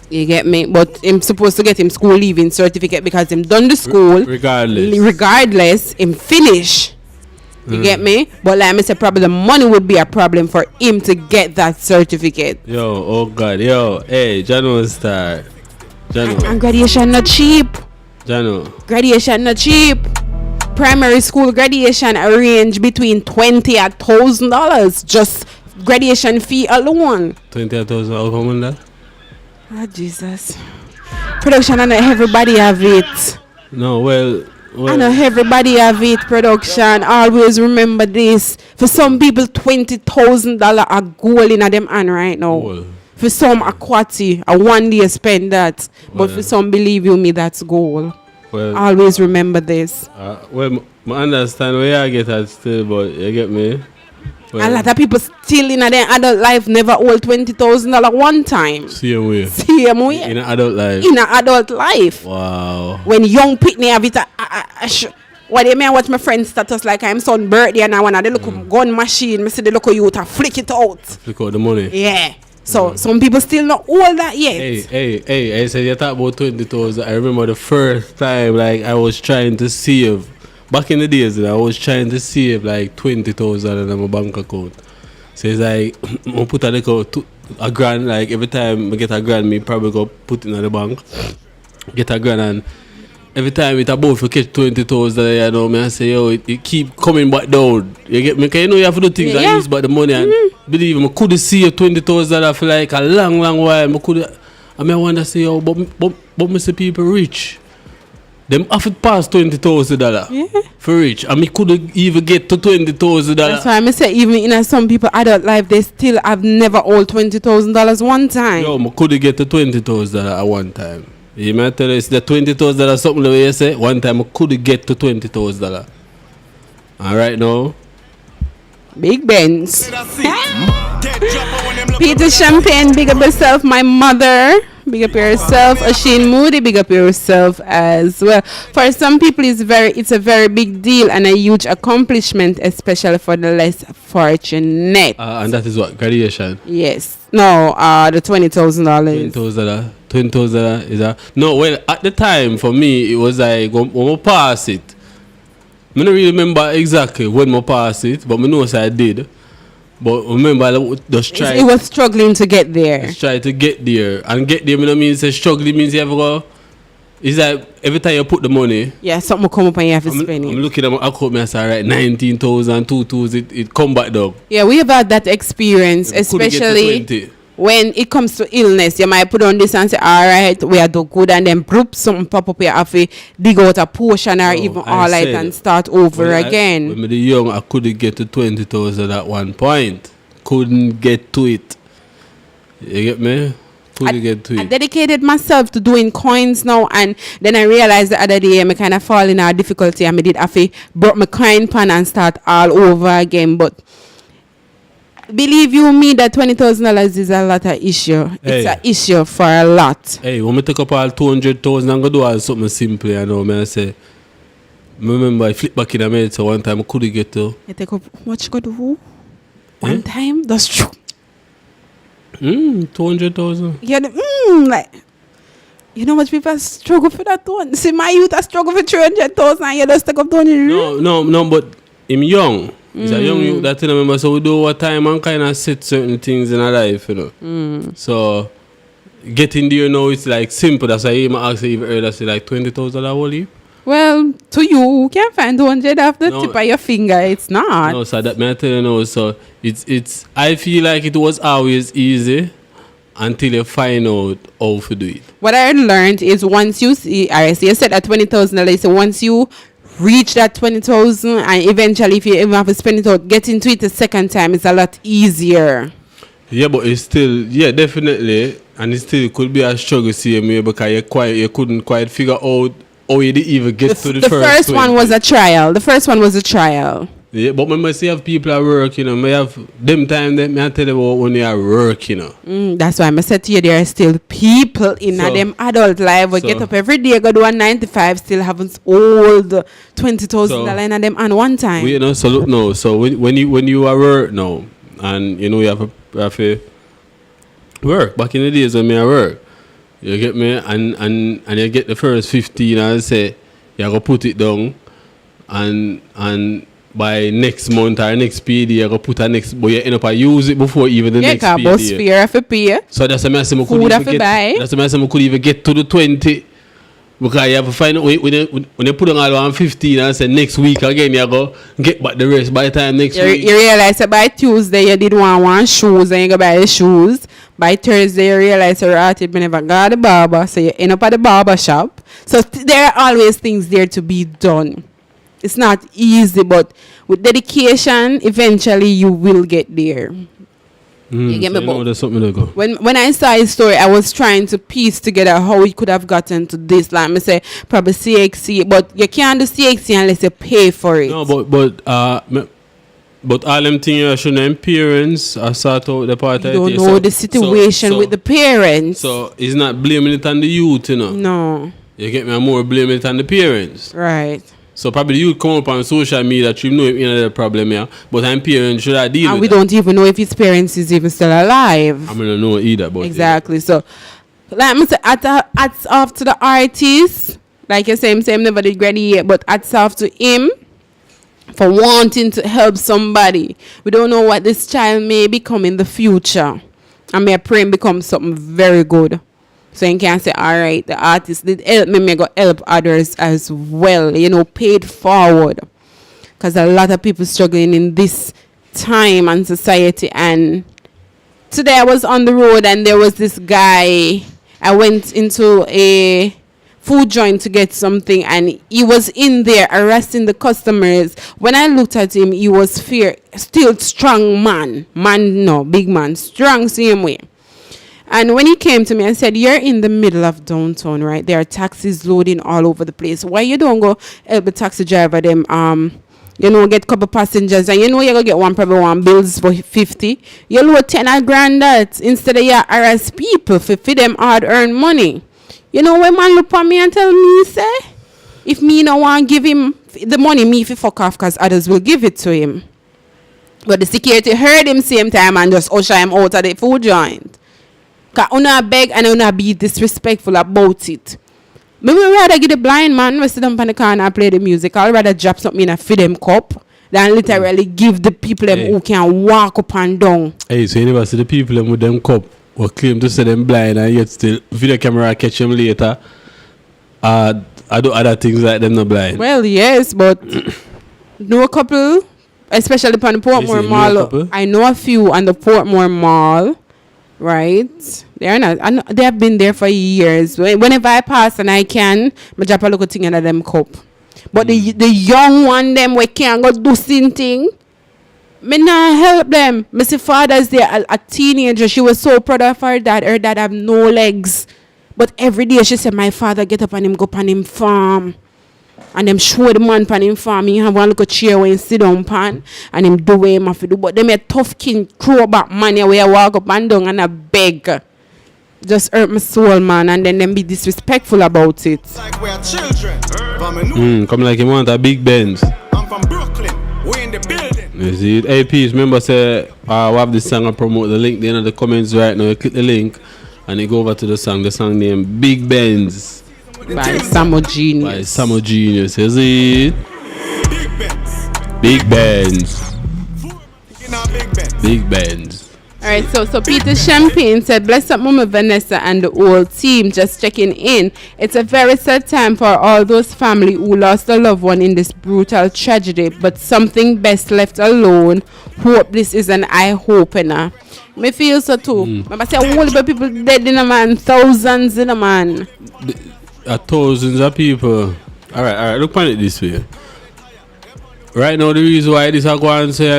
You get me? But him supposed to get him school leaving certificate because him done the school. Regardless, him finish. You get me? But like I said, probably the money would be a problem for him to get that certificate. Yo, oh God, yo, hey, Jano start. Jano. And graduation not cheap. Jano. Graduation not cheap. Primary school graduation range between $20,000 and $1,000. Just graduation fee alone. 20,000, how come that? Ah, Jesus. Production, I know everybody have it. No, well, I know everybody have it, production. Always remember this. For some people, $20,000 a goal in them hand right now. Goal. For some, a quarter, a 1 day spend that. But for some, believe you me, that's goal. Well, always remember this. Well, I understand where I get at still, but you get me? Well, a lot of people still in their adult life never hold $20,000 one time. Same way. Same way. In an adult life. In an adult life. Wow. When young pitney have it, what they may watch my friend's status like I'm son birthday and I want to look gun machine. I see the local youth flick it out. Flick out the money. Yeah. So some people still not all that yet. Hey, I said you talk about 20,000. I remember the first time like I was trying to save. Back in the days, I was trying to save like 20,000 in my bank account. So it's like, I put a grand, like every time I get a grand, me probably go put it in the bank, get a grand, and every time it's about to catch 20,000, you know, I say, yo, it keep coming back down. You get me? Because you know you have to do things and use back the money, and believe me, I could see 20,000 for like a long while. I wonder, say, yo, but me see people rich. Them have to pass $20,000 for rich, and me couldn't even get to $20,000. That's why I say even in some people adult life, they still have never owed $20,000 one time. Yo, I couldn't get to $20,000 at one time. You might tell us the $20,000 something the way you say. One time I couldn't get to $20,000. All right now. Big Benz. Peter Champagne, big up yourself, my mother. Big up yourself, Asheen Moody. Big up yourself as well. For some people, it's a very big deal and a huge accomplishment, especially for the less fortunate. And that is what graduation. Yes. No. The $20,000. $20,000 is a no. Well, at the time for me, it was like when I pass it. I don't really remember exactly when I pass it, but I know I did. But remember, just try. It was struggling to get there. Just try to get there. And get there, I mean, struggling means you have to go. It's like every time you put the money. Yeah, something will come up and you have to spend it. I'm looking at my account, I say, right, 19,000, 2,000, it come back down. Yeah, we have had that experience, especially when it comes to illness. You might put on this and say, all right, we are do good, and then something pop up, you have to dig out a portion or even all right and start over again. When I was young, I couldn't get to 20,000 at one point. Couldn't get to it. You get me? Couldn't get to it. I dedicated myself to doing coins now, and then I realized the other day I kind of fall in a difficulty, and I did have to broke my coin pan and start all over again. But believe you me that $20,000 is a lot of issue. It's an issue for a lot. Hey, when I take up all 200,000 and go do all something simple, you know, I say, I remember I flip back in America one time, I couldn't get to. You take up what you go do? One time? That's true. 200,000. Yeah, like, you know what people struggle for that one? See, my youth are struggle for 300,000 and you just take up 200. No, but I'm young. He's a young youth that I remember, so we do our time and kind of set certain things in our life, you know. So getting there now, it's like simple. That's why I even ask you earlier, say like 20,000 I will leave. Well, to you can't find 200 off the tip of your finger. It's not. No, so that may I tell you now. So it's. I feel like it was always easy until you find out how to do it. What I learned is once you see, I see you said that $20,000. So once you reach that 20,000, and eventually if you even have to spend it out, get into it the second time, it's a lot easier. Yeah, but it's still, definitely, and it still could be a struggle same way because you couldn't quite figure out how you didn't even get to the first. The first one was a trial. Yeah, but when I see have people at work, you know, may have them time that I tell you about when they are work, you know. That's why I said to you, there are still people in them adult life who get up every day, go do a 9 to 5, still haven't old $20,000 in them and one time. You know, so look now, so when you are work now, and you know you have to work. Back in the days when I work, You get me? And you get the first 15 and say, you go put it down and by next month or next PD, you go put a next, but you end up use it before even the next PD. Yeah, sphere for pay. So that's the message we could even get to the 20. Because you have to find out when you put on all 15 and say next week again, you go get back the rest by the time next week. You realize that by Tuesday you did want shoes and you go buy the shoes. By Thursday you realize your artist never got the barber, so you end up at the barber shop. So there are always things there to be done. It's not easy, but with dedication, eventually you will get there. You get me? There's something to go. When I saw his story, I was trying to piece together how he could have gotten to this. Like me say, probably CXC, but you can't do CXC unless you pay for it. No, but all them things shouldn't parents sort out the part. You don't know the situation with the parents. So it's not blaming it on the youth, you know. No. You get me? I'm more blaming it on the parents. Right. So probably you come up on social media that you know if you know the problem here, but I'm parents should I deal and with we don't even know if his parents is even still alive. I don't know either. But exactly. So, like I say, hats off to the artist. Like you say, him never did graduate, but hats off to him for wanting to help somebody. We don't know what this child may become in the future. And may pray him become something very good. So you can say, all right, the artist did help me, go help others as well, you know, paid forward. Because a lot of people struggling in this time and society. And today I was on the road and there was this guy. I went into a food joint to get something and he was in there harassing the customers. When I looked at him, he was still strong man. Big man, strong same way. And when he came to me and said, you're in the middle of downtown, right? There are taxis loading all over the place. Why you don't go help the taxi driver them, get a couple passengers and you're going to get one bills for 50. You load 10 grand that instead of you harass people for them hard-earned money. You know when man look at me and tell me, say, if me no want give him the money, me if he fuck off because others will give it to him. But the security heard him same time and just usher him out of the food joint. Because una beg and una be disrespectful about it. Me would rather give the blind man we sit down on the corner and play the music. I'd rather drop something in a feed them cup than literally give the people them who can walk up and down. Hey, so you never see the people them with them cup or claim to say them blind and yet still video camera catch them later. I do other things like them not blind. Well, yes, but no couple, especially upon the Portmore Mall. I know a few on the Portmore Mall. Right, they're not. They have been there for years. Whenever I pass and I can, I drop a little thing in them cup. But the young one, them we can't go do thing. Me not help them. Me see father's there, a teenager. She was so proud of her dad. Her dad have no legs, but every day she said, "My father get up and him go on him farm." And them show the man pan him farm. He have one little chair where he sit down pan and him do what he have to do. But them a tough king crow back man where I walk up and down and I beg. Just hurt my soul, man, and then them be disrespectful about it. Like we're children. Come like you want a big Benz. I'm from Brooklyn. We're in the building. You see it? Hey, peace. Remember, say, we have this song and promote the link. The end of the comments right now. You click the link and you go over to the song. The song name Big Benz. By SAMOGENIUS. SAMOGENIUS, is it? Big Benz. Big Benz. Alright, so Peter Champagne said, bless up Mama Vanessa and the whole team, just checking in. It's a very sad time for all those family who lost a loved one in this brutal tragedy, but something best left alone. Hope this is an eye-opener. Me feel so too. Remember say all the people dead in a man, thousands in a man. Thousands of people. Alright, look at it this way. Right now, the reason why this I go and say,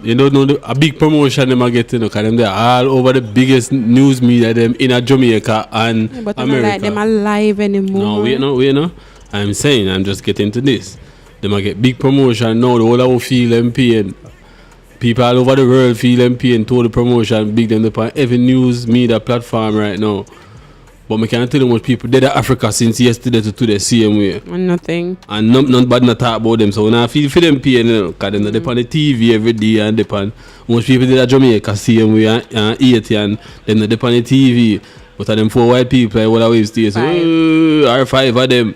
you don't know a big promotion them are getting, because they're all over the biggest news media them in Jamaica and but America. But don't like them alive anymore. No, wait. I'm just getting to this. They might get big promotion now. The whole of feel them pain. People all over the world feel them pain. Told the promotion big them upon every news media platform right now. But I can't tell you what people did in Africa since yesterday to today same way. And nothing. And none bad not talk about them. So when I feel for them pain, because they're not on the TV every day and most people did at Jamaica same way and Haiti and they're not on the TV. But of them 4 white people, I would always stay. So, or 5 of them.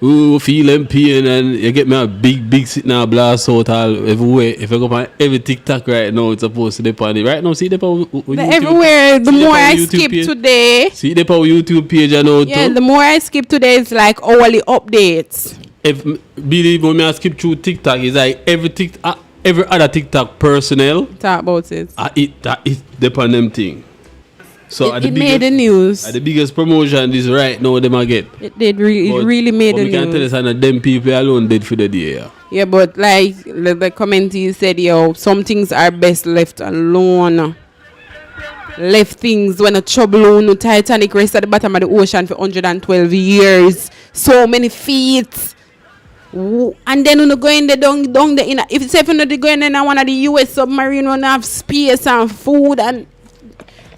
Feel them pain, and you get me a big sitting and blast out all everywhere. If I go on every TikTok right now, it's supposed to be on it. Right now, see the everywhere. The more I skip today. See the YouTube page I know. Yeah, the more I skip today, it's like hourly updates. If believe me, when I skip through TikTok, it's like every other TikTok personnel talk about it. It depend them thing. So it made the news. The biggest promotion is right now them I get. It did really made the news. But we can tell us that them people alone did for the day. Yeah, but like the commentee said, some things are best left alone. Left things when a trouble no Titanic rest at the bottom of the ocean for 112 years. So many feet. And then when you go in the down the if it's even they go in one of the US submarine when have space and food and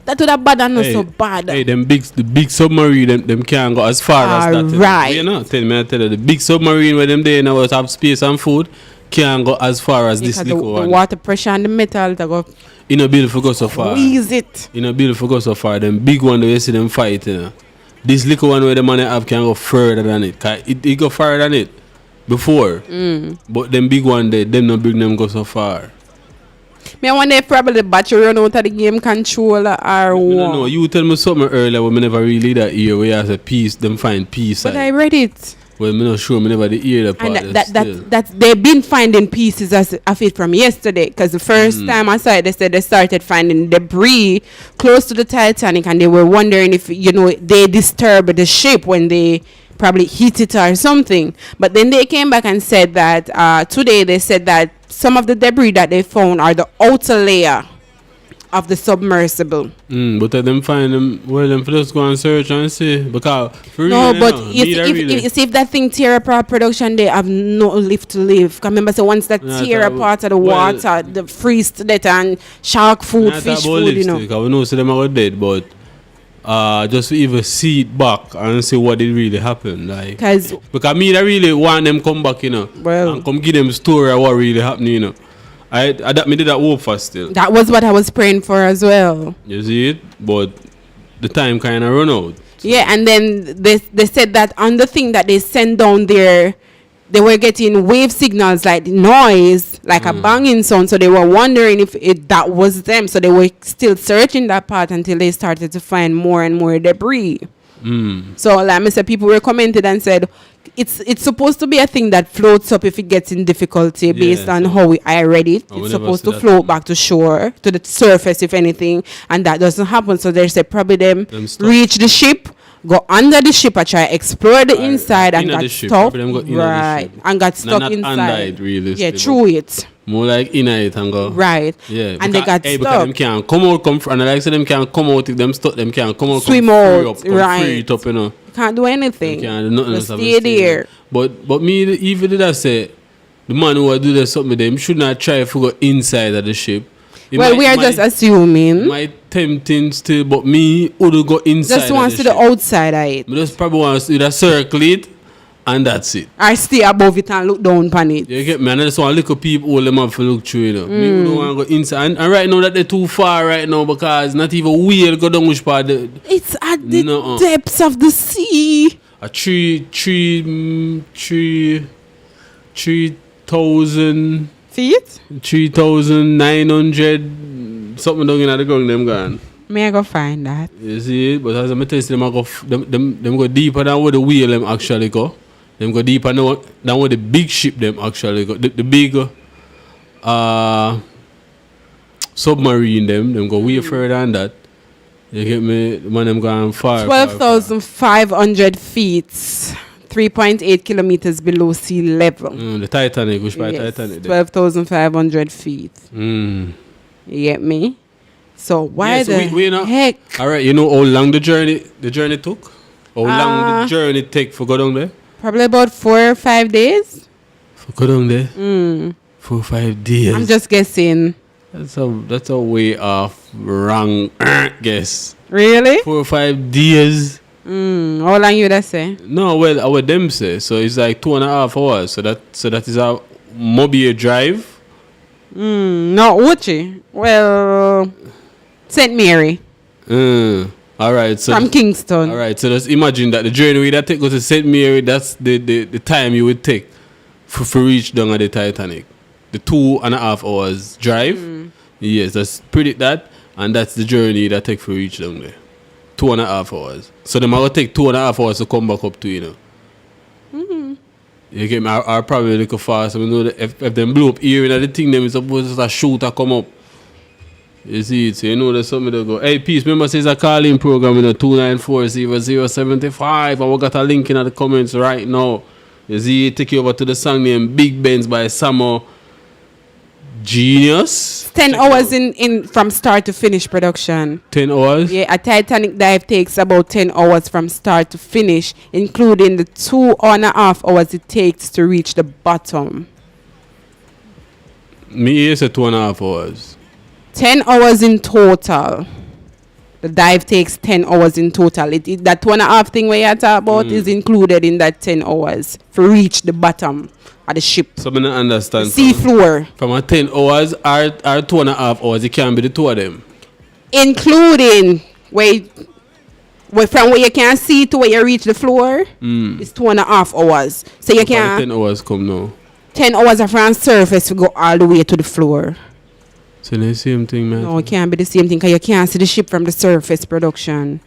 that would have bad and not so bad. Hey, the big submarine, them can't go as far as that. Right. You know, tell you, the big submarine where them there now have space and food can't go as far as this little one. The water pressure and the metal to go. In a build for go so far. Squeeze it. In a build for go so far. Them big one where you see them fight, you know. This little one where the money have can go further than it. It go further than it before. But them big one there, them not bring them go so far. I wonder if probably the battery run out of the game controller or what. No, you tell me something earlier when I never really that hear where you have a piece, them find peace. But I read it. Well, I'm not sure, I never did hear the part. And that they've been finding pieces of it from yesterday. Because the first time I saw it, they said they started finding debris close to the Titanic, and they were wondering if, they disturbed the ship when they probably hit it or something. But then they came back and said that today they said that some of the debris that they found are the outer layer of the submersible. But them find them, well, them just go and search and see. Because if that thing tear apart production, they have no lift to live. Remember, so once that tear apart of the water, the freeze to death and shark food, fish food, we know so them are dead, but just to even see it back and see what it really happened, like because I really want them come back, and come give them story of what really happened, I did that hope for still. That was what I was praying for as well. You see it, but the time kind of run out. So. Yeah, and then they said that on the thing that they sent down there, they were getting wave signals like noise, like a banging sound. So they were wondering if that was them. So they were still searching that part until they started to find more and more debris. So like I said, people were commented and said it's supposed to be a thing that floats up if it gets in difficulty based on how I read it. It's supposed to float back to shore, to the surface if anything, and that doesn't happen. So they said probably them reach the ship, go under the ship and try explore the inside and got stuck. Right. And got stuck inside. Yeah, through it. More like in it and go. Right. Yeah. And they got stuck. Because them can't come out, and like I said, them can't come out if them stuck, them can't come out, swim out, right. Free it up, Can't do anything. Can't do nothing else. Stay there. But me, even did I say, the man who would do that something with them should not try to go inside of the ship. We are just assuming. Might tempting still, but me would go inside. Just wants to the outside of it. But just probably wants to circle it, and that's it. I stay above it and look down upon it. You get me? And I just want to look at people all them have to look through, Me don't want to go inside. And right now that they're too far right now because not even weird to go down which part. It's at the depths of the sea. A 3,000 feet? 3,900 something down in the ground them gone. May I go find that? You see, but as I'm telling them, them go deeper than where the wheel them actually go. Them go deeper than where the big ship them actually go. The big submarine them go way further than that. You get me? The man them gone far. 12,500 feet. 3.8 kilometers below sea level. The Titanic, which by Titanic? 12,500 feet. You get me? So why heck? All right, you know how long the journey took? How long the journey take for go down there? Probably about 4 or 5 days. For go down there? 4 or 5 days. I'm just guessing. That's a way off wrong guess. Really? 4 or 5 days. How long you that say? No, well, I would them say. So it's like 2.5 hours. So that is a mobile drive. No, Uchi. Well, St. Mary. All right, so from Kingston. All right, so just imagine that the journey that take go to St. Mary, that's the time you would take for reach down at the Titanic. The 2.5 hours drive. Yes, let's predict that, and that's the journey that take for reach down there. 2.5 hours. So they might take 2.5 hours to come back up to, you know. You get me? I'll probably look fast. I mean, know that if them blow up here, you know, the thing them is supposed to shoot or come up. You see it, so you know there's something to go. Hey, peace, remember says a calling program, you know, 294-0075, and we got a link in the comments right now. You see it, take you over to the song named Big Benz by SAMOGENIUS. 10 hours in from start to finish production. 10 hours? Yeah, a Titanic dive takes about 10 hours from start to finish, including the 2.5 hours it takes to reach the bottom. Me is 2.5 hours. 10 hours in total. The dive takes 10 hours in total. That 2.5 thing where you talk about is included in that 10 hours to reach the bottom of the ship. So I don't understand. Sea floor. From a 10 hours or 2.5 hours, it can be the two of them. Including where from where you can see to where you reach the floor, it's 2.5 hours. So you can 10 hours come now. 10 hours are from surface to go all the way to the floor. So the same thing, man. No, it can't be the same thing because you can't see the ship from the surface production.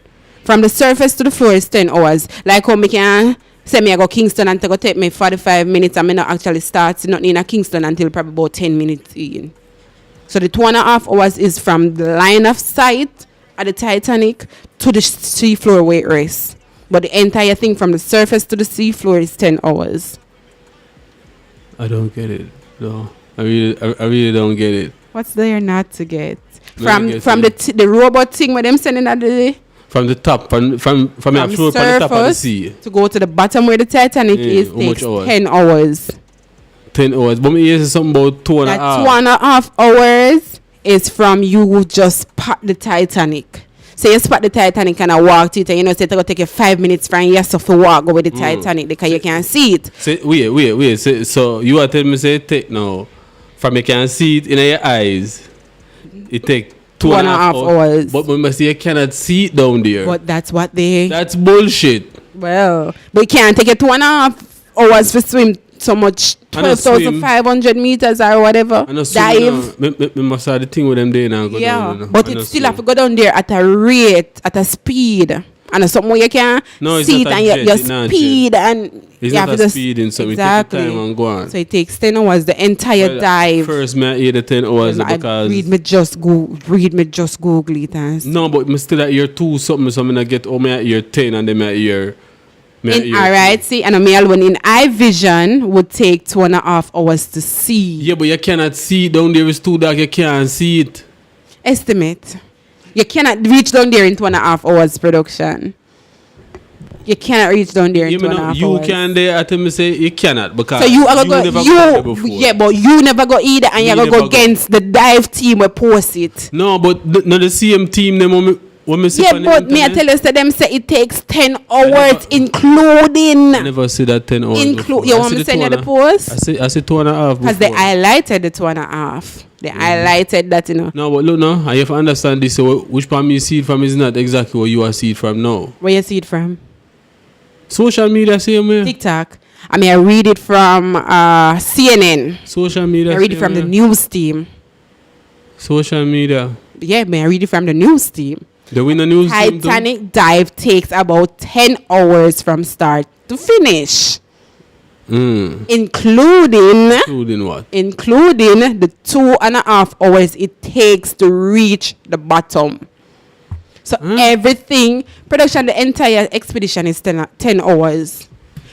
From the surface to the floor is 10 hours. Like how me can say me I go Kingston and it go take me 45 minutes and me not actually start not in a Kingston until probably about 10 minutes in. So the 2.5 hours is from the line of sight at the Titanic to the sea floor where it rests. But the entire thing from the surface to the sea floor is 10 hours. I don't get it. No, I really don't get it. What's there not to get? From the robot thing where them sending at the from the top, from the floor, from the top of the sea to go to the bottom where the Titanic is takes 10 hours. 10 hours. But me hear something about 2.5. That 2.5 hours is from you just spot the Titanic. So you spot the Titanic and I walk to it and you know say it's going to take you 5 minutes from yourself to walk over the Titanic because you can't see it. Say, wait. So you are telling me say take now from you can see it in your eyes. It take 2.5 hours. But remember, see, you cannot see it down there. But that's what they... That's bullshit. Well, but you can't take it 2.5 hours for swim so much, 12,500 meters or whatever. Dive. Me must have the thing with them there now. Yeah, but it still have to go down there at a rate, at a speed. And somewhere you can see it and your speed and it's you not have a to speed in so exactly. It take time and go on. So it takes 10 hours the entire dive. First me I hear the 10 hours because read me just Google it and no, but me still at year 2 something, so I get me at year 10 and then me at year alright, see, and a male one in eye vision would take 2.5 hours to see. Yeah, but you cannot see it down there, it's too dark, you can't see it. Estimate. You cannot reach down there in 2.5 hours production. You cannot reach down there in 2.5 hours. You can there, I tell me say you cannot because so you never go before. Yeah, but you never go either and you never go against the dive team who post it. No, but not the same team them when me see yeah, but me I tell you say them say it takes 10 hours including. I never see that 10 hours. You want me to send you the post? I see 2.5 because they highlighted the 2.5. They highlighted that, you know. No, but look now, I have to understand this. So which part you see it from is not exactly where you are see it from now. Where you see it from? Social media, same way. TikTok. I mean, I read it from CNN. Social media. I read it from the news team. Social media. Yeah, I read it from the news team. The winner news team. Titanic dive takes about 10 hours from start to finish. Including what? Including the 2.5 hours it takes to reach the bottom. So everything, production, the entire expedition is 10 hours.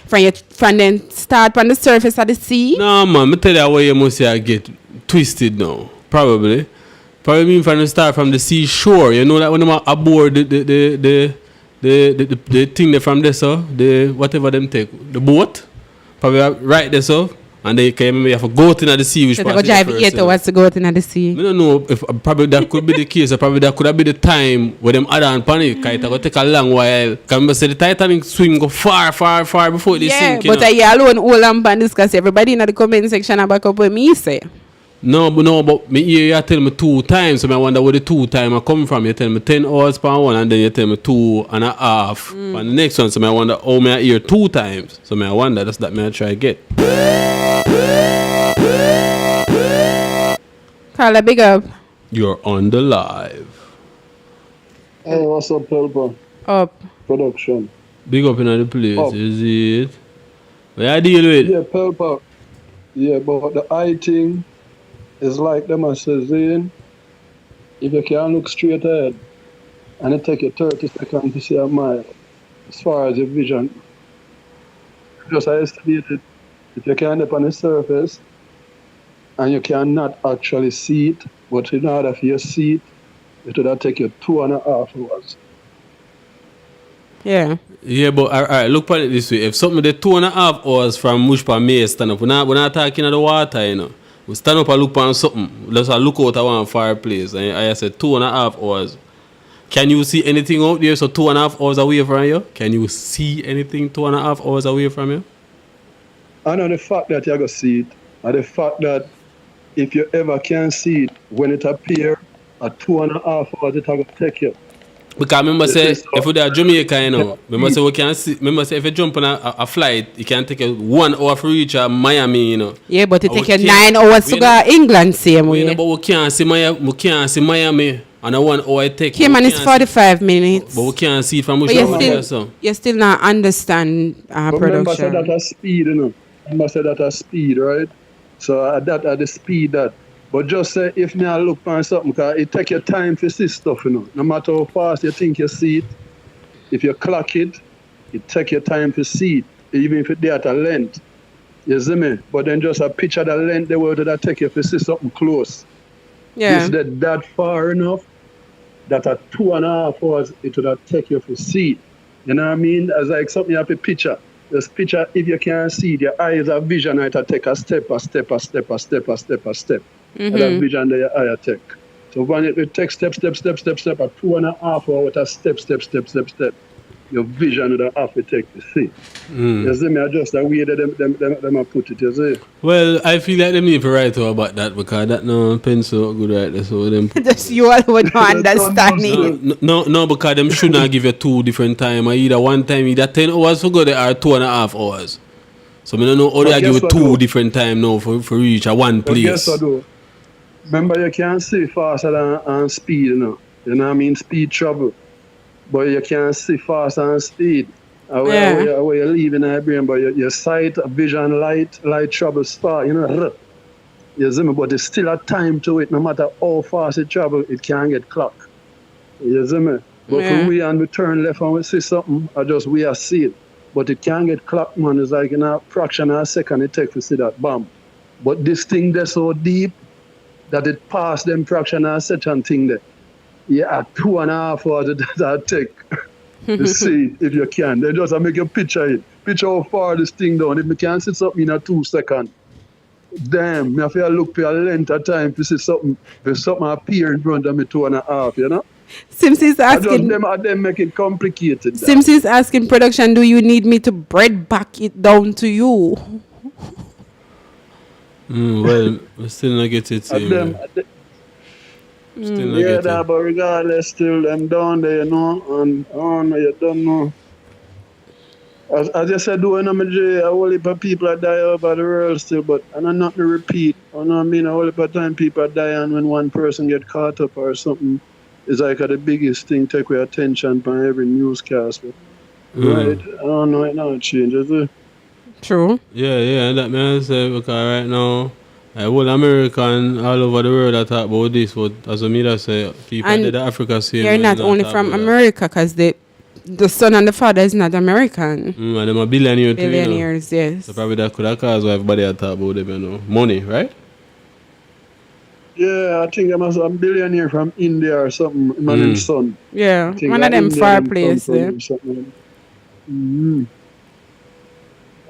From then start from the surface of the sea. No man, me tell you where you must get twisted now. Probably mean from the start from the seashore. You know that when I'm aboard the thing there from there, so the whatever them take, the boat. Probably right there, so and they came. You have to go out in the sea. Which so they go drive 8 hours to go out in the sea. I don't know if probably that could be the case. Or probably that could have been the time where them add on panic. It will take a long while. Can say the Titanic swim go far before they sink. Yeah, but I alone all on pan discuss. Everybody in the comment section back up with me say. But me hear you tell me 2 times, so I wonder where the 2 time I come from. You tell me 10 hours per one, and then you tell me 2.5 and the next one. So I wonder how me I hear 2 times. So I wonder that's that me I try get. Carla, big up. You're on the live. Hey, what's up, Pelpa? Up. Production. Big up in the place, Up. is it? What I deal with? Yeah, Pelpa. Yeah, but the eye thing is like them I say, Zane, if you can't look straight ahead and it take you 30 seconds to see a mile, as far as your vision, just I estimated, if you can't up on the surface and you cannot actually see it, but in order for you to see it, it would take you 2.5 hours. Yeah. Yeah, but alright, look at it this way. If something the 2.5 hours from Mushpa May stand up, we're not talking in the water, you know. We stand up and look on something. Let's look out at one fireplace. And I said 2.5 hours. Can you see anything out there? So 2.5 hours away from you? Can you see anything 2.5 hours away from you? I know the fact that you're going to see it, and the fact that if you ever can see it, when it appears at 2.5 hours, it's going to take you. Because remember say, if we're at Jamaica, you know, remember say we can see, remember say if you jump on a flight, it can take you 1 hour to reach Miami, you know. Yeah, but it take you 9 hours to go to England same way. But we can't see Miami, and a 1 hour it take. Cayman is 45 minutes. But we can't see it from but you still not understand production. Remember say that a speed, you know. Remember say that a speed, right? So that at the speed that. But just say if me I look on something, because it take your time to see stuff, you know. No matter how fast you think you see it, if you clock it, it take your time to see it, even if it's there at a length. You see me? But then just a picture the length the word that take you to see something close. Yeah. Is that far enough that at 2.5 hours it would take you to see it. You know what I mean? As like something you have to picture. This picture, if you can't see it, your eyes have vision, it will take a step. And that vision that your eye take. So when it takes step, at 2.5 hours with a step, your vision will have to take to see. You see me? I just the way that them put it, you see. Well, I feel like them need to write about that because that no pencil good right there. So them just you all would not understand it. No, because them should not give you 2 different time. Either one time, either 10 hours for go there or 2.5 hours. So I don't know how they give you 2 different time now for reach a one place. Yes, I do. Remember, you can't see faster than speed, you know. You know what I mean? Speed travel. But you can't see faster than speed. Where you're leaving your brain, but your sight, vision, light travels far, you know. You see me? But there's still a time to it. No matter how fast it travels, it can't get clocked. You see me? But when we and we turn left and we see something, we are see it. But it can't get clocked, man. It's like in a fraction of a second it takes to see that bomb. But this thing that's so deep, that it passed them fraction of a second thing there. Yeah, 2.5 hours that take to see if you can. They just make a picture it. Picture how far this thing down. If you can't see something in a 2 seconds, damn, me have to look for a length of time to see something. If something appear in front of me 2.5, you know? Sims is asking. Them make it complicated. Sims is asking production, do you need me to bread back it down to you? Well, we still not get it. Still not get it. But regardless, still them down there, you know, and you don't know. As you said, doing a whole heap of people are dying over the world still, but I'm not to repeat. You know what I mean? A whole heap of time people are dying when one person get caught up or something. It's like the biggest thing, take away attention from every newscast. Right? I don't know, it now changes it. True. Yeah, that may say because right now, whole American all over the world that talk about this, but as a media say, people in Africa say you're not only from America because the son and the father is not American. And them are billionaires too, billionaires, you know? Yes. So probably that could have caused why everybody talk about them, you know. Money, right? Yeah, I think I must a billionaire from India or something, man and son. Yeah, one of them fireplace there.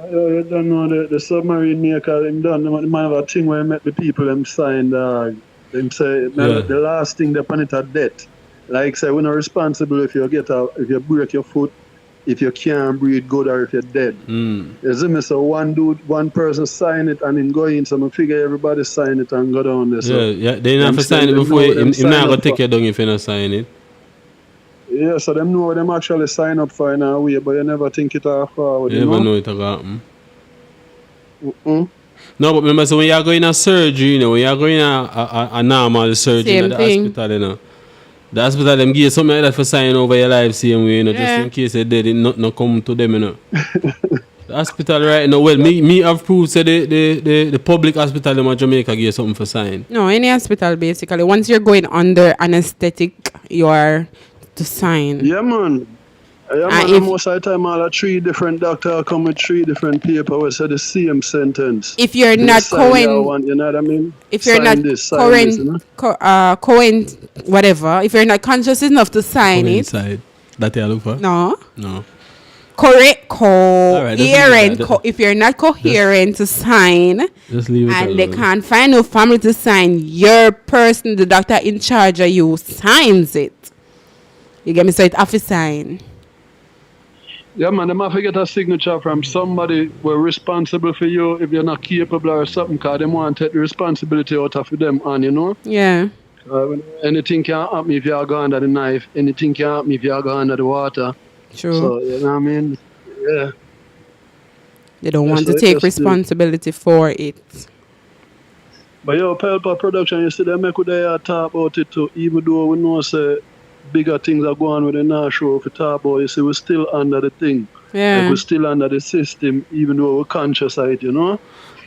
You don't know the submarine maker, him done. The man have a thing where he met the people, them signed, them say, the last thing they put it at death. Like say, we're not responsible if you break your foot if you can't breathe good or if you're dead. You see me? So one person sign it and him go in, so I figure everybody sign it and go down there. So they not for sign it before him not gonna take you down if you not sign it. Yeah, so them know what them actually sign up for in a way, but you never think it all forward. You never know it will happen. No, but remember, so when you're going to surgery, you know, when you're going a normal surgery in the hospital, you know, the hospital them give you something like that for signing over your life same way, you know, just in case you're dead, it not come to them, you know. The hospital right now, well, me have proved say the public hospital in Jamaica give you something for sign. No, any hospital basically. Once you're going under anesthetic, you are to sign. Yeah, man. Yeah, man, most of the time, all 3 different doctors come with 3 different papers who say the same sentence. If you're not current, you know what I mean? If you're not current, whatever, if you're not conscious enough to sign it. Inside. That you look for? No. Right, coherent. If you're not coherent to sign, just leave it and alone. they can't find no family to sign, your person, the doctor in charge of you, signs it. You get me? So it have to sign. Yeah, man, they have to get a signature from somebody who are responsible for you if you're not capable or something, because they want to take the responsibility out of them on, you know? Yeah. Anything can happen if you go under the knife. Anything can happen if you go under the water. True. So, you know what I mean? Yeah. They don't want to take responsibility for it. But yo, Pelpa production, you see, they make with they talk about it too, even though we know say bigger things are going on with the now show. If we talk about it, you see, we're still under the thing. Yeah. Like we're still under the system, even though we're conscious of it, you know?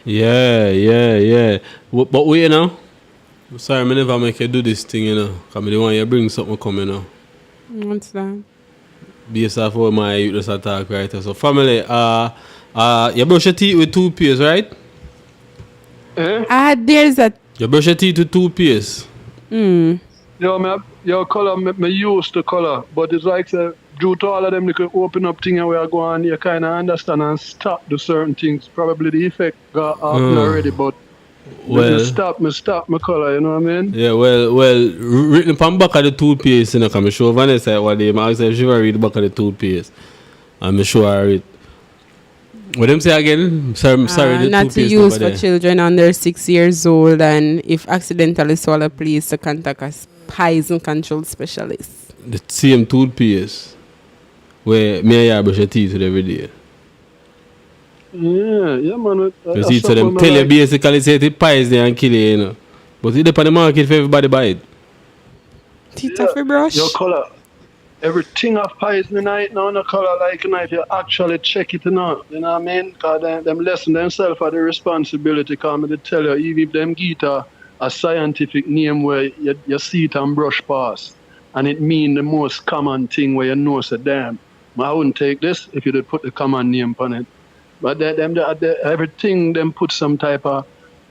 Yeah. But we, you know, sorry, I never make you do this thing, you know, because I don't want you to bring something coming, you know. What's that? Based off of my youth attack, right? So, family, you brush your teeth with toothpaste, right? There's a... You brush your teeth with toothpaste. Your color, me used to color, but it's like due to all of them, you can open up things and we are going, you kind of understand and stop the certain things. Probably the effect got happened already, but me stop my color, you know what I mean? Yeah, well, written upon back of the toothpaste, you know, because I show Vanessa what day, I asked if she will read the back of the toothpaste. And I show her it. What them say again? Sorry, the not to use for children under 6 years old, and if accidentally swallow, please to contact a poison control specialist. The same toothpaste where me and you brush your teeth with every day. Yeah, man. Because each of them tell you basically say it pies there and kill you, you know. But it's on the market for everybody buy it. Teeth off your brush. Your color. Everything of poison in it now, no color like you know, if you actually check it now, you know what I mean? Because them lesson themselves are the responsibility, because they tell you, even if them get a scientific name where you see it and brush past, and it mean the most common thing where you know, say, damn, I wouldn't take this if you did put the common name on it. But everything, them put some type of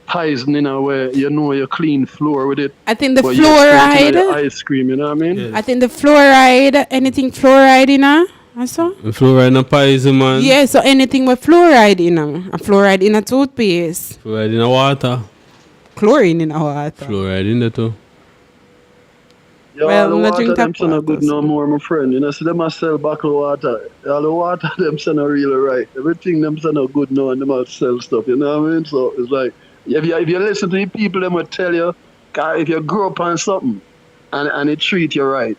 poison in a way, you know, you clean floor with it. I think the fluoride. Ice cream, you know what I mean? Yes. I think the fluoride, anything fluoride in her, also. Fluoride no poison, man. Yeah, so anything with fluoride in her. A fluoride in a toothpaste. Fluoride in a water. Chlorine in a water. Fluoride in there too. Yeah, well, all the water, them say no good no more, my friend. You know, see them a sell bottled water. All the water, them say no really right. Everything them say no good now, and them a sell stuff, you know what I mean? So it's like, if you listen to the people, them will tell you, if you grow up on something, and it treat you right,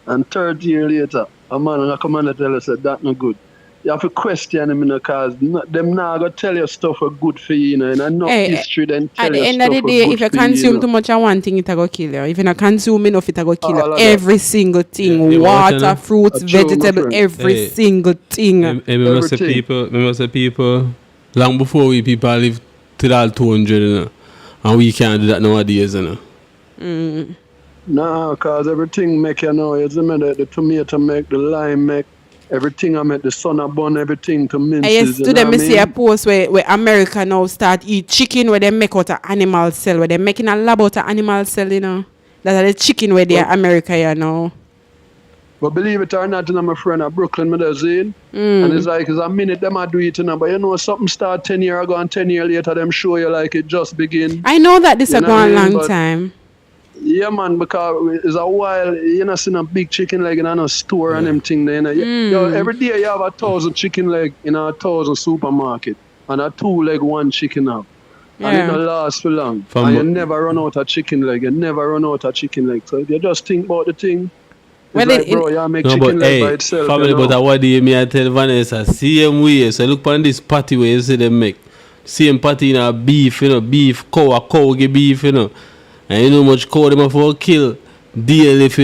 and 30 years later, a man will come and tell you, say, that's not good. You have to question them, because them now going to tell you stuff are good for you, and not history then tell you stuff. At the end of the day, if you consume too much of one thing, it will kill you. If you not consume enough, it will kill you. Every single thing. Water, fruits, vegetable, every single thing. Remember say people, long before people live till all 200, you know, and we can't do that nowadays, you know. No, because everything make you know, the tomato make, the lime make, everything I make, the sun burn everything to mince. Yes, to them, I see a post where America now start eat chicken where they make out an animal cell, where they're making a lab out of animal cell, you know. That's the chicken where they are America, you know. But believe it or not, you know, my friend at Brooklyn, and it's like, it's a minute them I do it, you know, but you know, something start 10 years ago and 10 years later, them show you like it just begin. I know that this has gone a long time. Yeah, man, because it's a while, you know, seen a big chicken leg in a store and them thing there. Yo, every day you have 1,000 chicken leg in 1,000 supermarket and a 2-leg one chicken out. And it don't last for long. And you never run out of chicken leg. You never run out of chicken leg. So if you just think about the thing, it's like, bro, you make chicken leg by itself. Family, you know? but what do you mean? I tell Vanessa, same way. So look on this patty where you see them make. Same patty in a beef, you know, beef, cow get beef, you know. And you know much cow them for kill daily if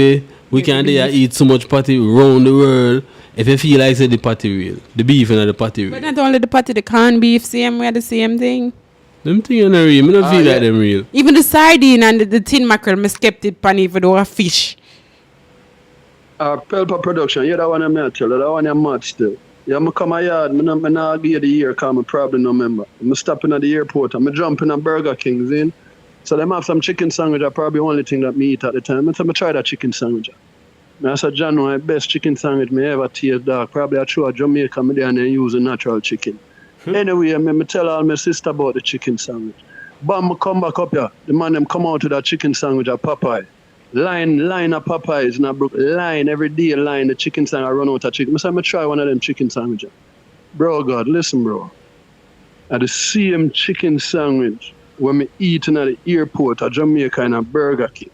we can eat so much patty around the world. If you feel like say the patty real, the beef and the patty real. But not only the patty, the corned beef, same way, the same thing. Them things are not real. I don't feel like them real. Even the sardine and the tin mackerel, I kept it pan even though a fish. Pelpa production, yeah, that one I'm not tell you, that one I'm mad still. Yeah, I'm come a yard, I'm not give you the year because I'm probably no member. I'm stopping at the airport, I'm jumping at Burger King's in. So them have some chicken sandwich, that's probably the only thing that me eat at the time. So I try that chicken sandwich. I said, John, my best chicken sandwich me ever taste, dog. Probably I throw a Jamaica me there and then use a natural chicken. Anyway, I tell all my sister about the chicken sandwich. Bam, I come back up here. The man them come out to that chicken sandwich at Popeye. Line of Popeyes in a brook. Line every day, line the chicken sandwich. I run out of chicken. I say, I try one of them chicken sandwiches. Bro, God, listen, bro. At the same chicken sandwich when me eating at the airport at Jamaica in a Burger King.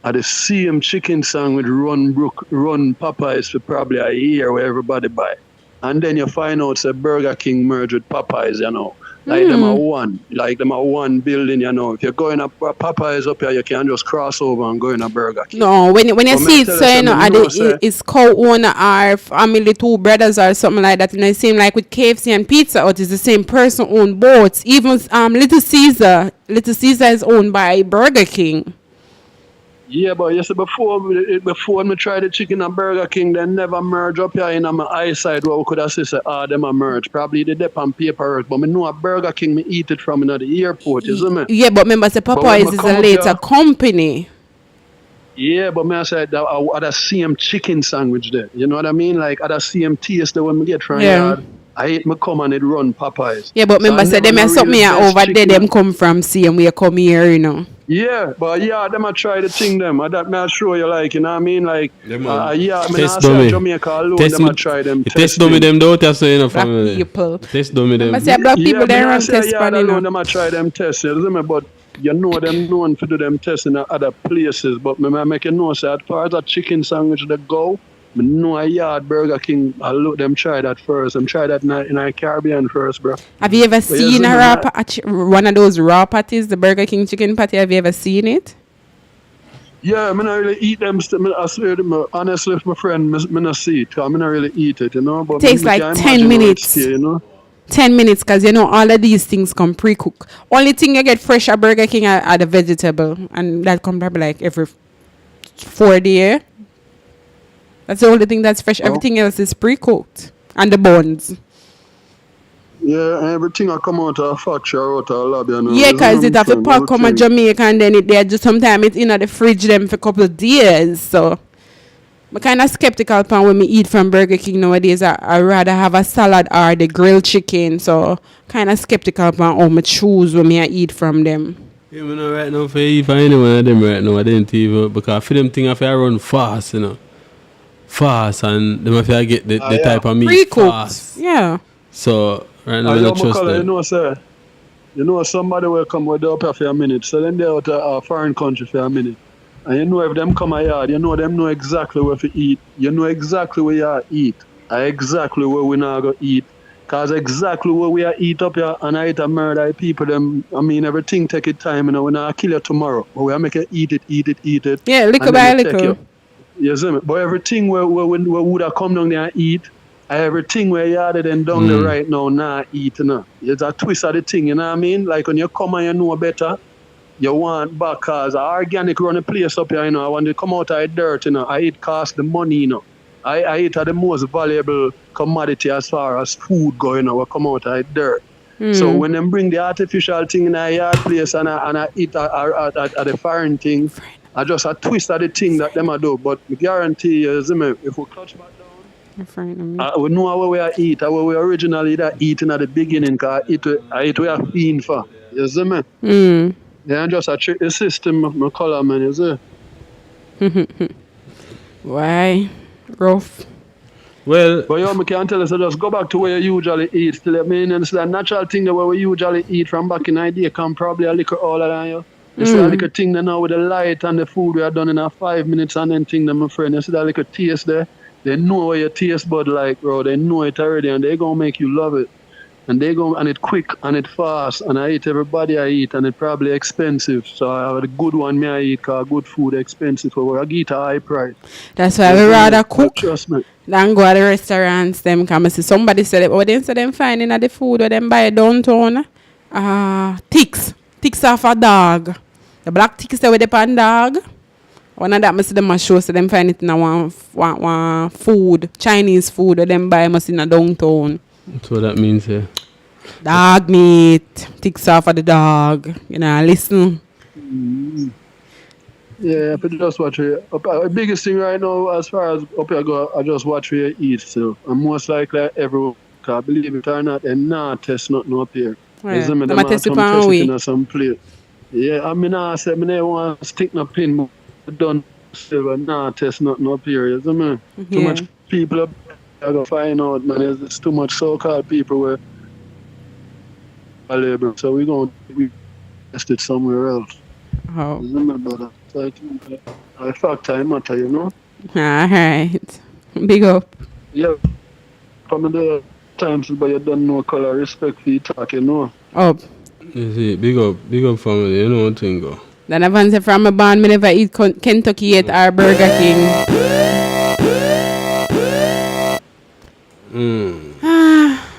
At the same chicken sandwich run Popeyes for probably a year where everybody buy. And then you find out say Burger King merged with Popeyes, you know. Like them are one building, you know. If you're going up Popeyes up here, you can just cross over and go in a Burger King. No, when you see it, so you know, it's co-owner or family, 2 brothers or something like that. And it seems like with KFC and Pizza Hut, it's the same person own both. Even Little Caesar is owned by Burger King. Yeah, but you see, before I try the chicken at Burger King, they never merge up here in my eyesight where we could have said, them a merge. Probably they dip on paperwork, but I know at Burger King, me eat it from the airport, you see me? Yeah, but remember, Popeyes is a later company. Yeah, but me I said that I the same chicken sandwich there. You know what I mean? Like, I the same taste that when me get from yard. I hate me come and it run Popeyes. Yeah, but remember, them are something over there, them come from same way come here, you know. Yeah, but yeah, them I try the thing them. That may I show you like, you know what I mean? Like, test dummy. Jamaica alone, them I try them. Test dummy them don't have so enough family. People. Test dummy them. I say black people they run test pan, you know. Them I try them tests, you know, but you know them known to do them tests in other places. But I make you know, say, as far as that chicken sandwich they go, I know a yard Burger King, I look them try that first. Them try that in a Caribbean first, bro. Have you ever seen one of those raw patties, the Burger King chicken patty? Have you ever seen it? Yeah, I not really eat them. I swear to me, honestly, my friend, I not see it. I not really eat it, you know. But takes like 10 minutes. You know? 10 minutes, because you know all of these things come pre-cooked. Only thing you get fresh at Burger King are the vegetable, and that comes probably like every 4 days. That's the only thing that's fresh. Everything else is pre-cooked. And the buns. Yeah, everything I come out of a factory or out of a lab, you know. Yeah, because it have to pack come to Jamaica and then they just sometimes it's in the fridge them for a couple of days. So I'm kind of skeptical upon when we eat from Burger King nowadays. I rather have a salad or the grilled chicken. So kind of skeptical upon how I choose when I eat from them. Yeah, I know right now if I eat for any one of them right now, I didn't even, because for them things I feel run fast, you know. Fast, and them if I get the type of meat pre-cooked. Fast. Yeah. So right now I don't trust them. You know, sir. You know somebody will come with up here for a minute. So then they're out of a foreign country for a minute. And you know if them come a yard, you know them know exactly where to eat. You know exactly where you eat. And exactly where we not go eat. Cause exactly where we are eat up here and I eat a murder people them. I mean everything take it time, you know, we not kill you tomorrow. But we make you eat it. Yeah, little by little. You see me? But everything where would have come down there and eat, everything where you had it and down there right now, eat, you know. It's a twist of the thing, you know what I mean? Like when you come and you know better, you want back cause organic run a place up here, you know. I want to come out of the dirt, you know. I eat cost the money, you know. I eat the most valuable commodity as far as food go, you know, we come out of the dirt. So when them bring the artificial thing in a yard place and I eat at the foreign thing, I just a twist of the thing that them a do, but I guarantee you, if we clutch back down, we know where we are eat, where we originally eating at the beginning, because I eat we are fiend for. You see me? Yeah, just a trick the system of my color, man, you see. Why? Rough. Well, but yo, I can tell you, so just go back to where you usually eat. Still, I mean, it's that natural thing that where we usually eat from back in the day come probably a little older than you. You see that little thing there now with the light and the food we are done in a 5 minutes and then thing, my friend. You see that little taste there? They know what your taste bud like, bro. They know it already and they gonna make you love it. And they go and it quick and it fast and I eat everybody I eat and it probably expensive. So I have a good one me I eat because good food expensive. So I get a high price. That's why we rather cook trust me. than go to the restaurants. Them come and see somebody say oh they say them finding at the food or them buy downtown. Ticks off a dog. The black ticks there with the pan dog. One of that must see them a show so them find it in a one food, Chinese food or them buy must in a downtown. So that means dog meat, ticks off of the dog. You know, listen. Yeah, but just watch it. The biggest thing right now, as far as up here go, I just watch where you eat. So I'm most likely everyone, because believe it or not, they not test nothing up here. Right. Them Them test it on we. Some plate. Yeah, I mean, I said, I never want to stick no pin, but don't silver, not test nothing up here. You see me? Too much people up I gotta find out, man. There's too much so-called people where I labor, so we test it somewhere else. Oh. Remember that. So I think I fact time matter, you know. All right. Big up. Yeah. From the times, but you don't know color respect for you talk, you know. Up. You see, big up family. You know what thing go. Then I've answered from a band. Me never eat Kentucky yet or Burger King.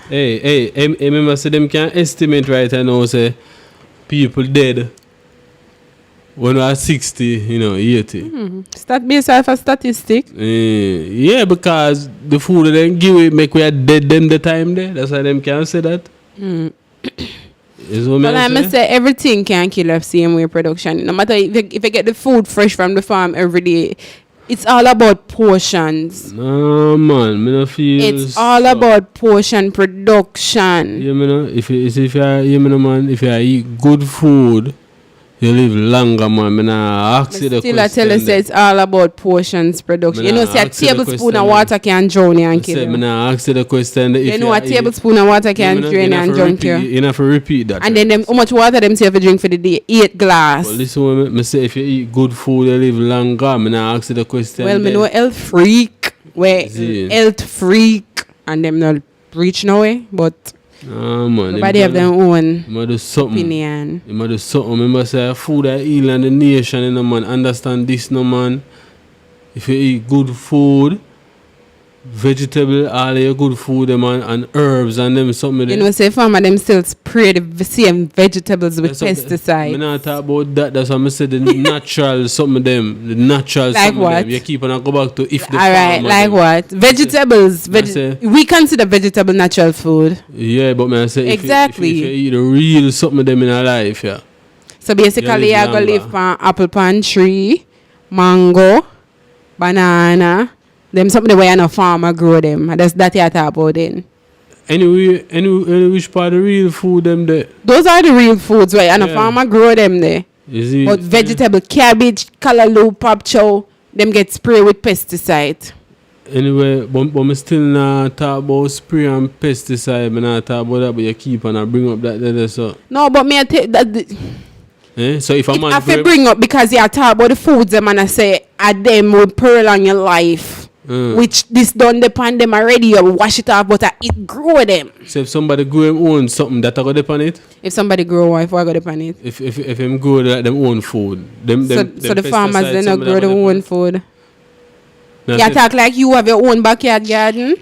Hey, remember say them can estimate right now say people dead when we are 60, 80. Start based off a statistic. Yeah, because the food they give it make we are dead them the time there. That's why them can say that. Is what Well, I must say everything can kill off same way production. No matter if you get the food fresh from the farm every day. It's all about portions. No man, me no feel. It's all about portion production. Yeah, me no. If you man, if you eat good food, you live longer, man. Me nah ask you the question. Still, I tell you, say it's all about portions production. You know, say a tablespoon of water can drown you and kill you. Me nah ask you the question. You know, a tablespoon of water can drain you and drunk you. You have to repeat that. And then how much water them say if you drink for the day? 8 glass. Well, listen, what me say, if you eat good food, you live longer. Me nah ask you the question. Well, me know health freak. Health freak. And them not reach nowhere, but. Man, nobody have their own opinion. You must do something. Remember, say food that heal and the nation, man. Understand this, no man. If you eat good food, vegetable, all your good food, man, and herbs and them something. You know, say farmer them still spray the same vegetables with pesticides. I'm not talk about that. That's why I said the natural something of them. The natural like something what? of them. You keep on go back to if the alright, like them. What? Vegetables. We consider vegetable natural food. Yeah, but man, I say exactly. If you eat the real something of them in our life, yeah. So basically, you're going to live on apple palm tree, mango, banana. Them something where no farmer grow them. That's that you talk about then. Anyway, which part of the real food them there? Those are the real foods where no farmer grow them there. Is it? But vegetable, cabbage, callaloo, pop chow, them get sprayed with pesticide. Anyway, but me still not talk about spray and pesticide. Me not talk about that, but you keep on bring up that there so. No, but me I take that. So if a man have to bring up because you talk about the foods them and I say them will prolong your life. Which this done depend them already, you wash it off, but it grow them. So if somebody grow them own something that I got depend it? If somebody grow wife, what got depend it? If them grow like them own food, so the farmers they not grow their own food. No, you talk like you have your own backyard garden.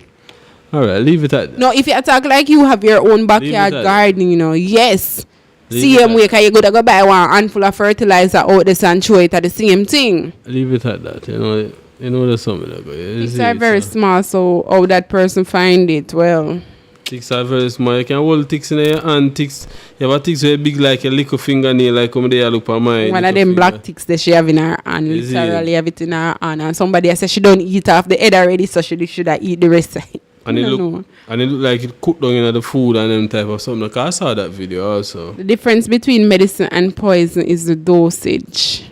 Alright, leave it at that. No, if you talk like you have your own backyard garden, yes. Same way, because you go buy one handful of fertilizer out this and show it at the same thing. Leave it at that, You know there's something that go. Ticks are very small, so how that person find it, well. Ticks are very small. You can hold ticks in your hand. Ticks, you have a ticks very big like a little fingernail, like come there look at mine. One of them black ticks that she have in her hand, literally have it in her hand. And somebody said she don't eat off the head already, so she should have eat the rest of it. And it look like it cooked down in the food and them type of something. Like I saw that video also. The difference between medicine and poison is the dosage.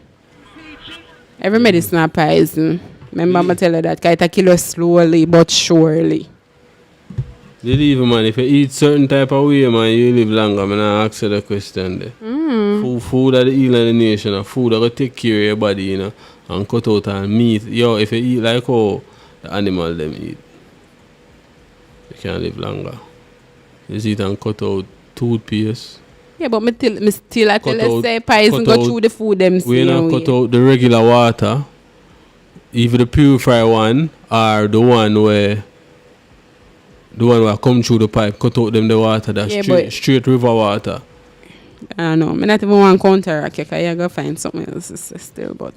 Every medicine is poison. Remember, I'm tell you that. It kill you slowly but surely. They leave, man. If you eat certain type of way, man, you live longer. Man, I ask you the question there. Food are the heal of the nation. Food that will take care of your body, you know, and cut out and meat. Yo, if you eat like how the animal them eat, you can live longer. You eat and cut out toothpaste. Yeah, but me still I tell you say poison go through the food them. We not cut out the regular water, either the purified one or the one where come through the pipe, cut out them the water that's straight river water. I don't know. I not even want to counteract you because you gotta find something else still, but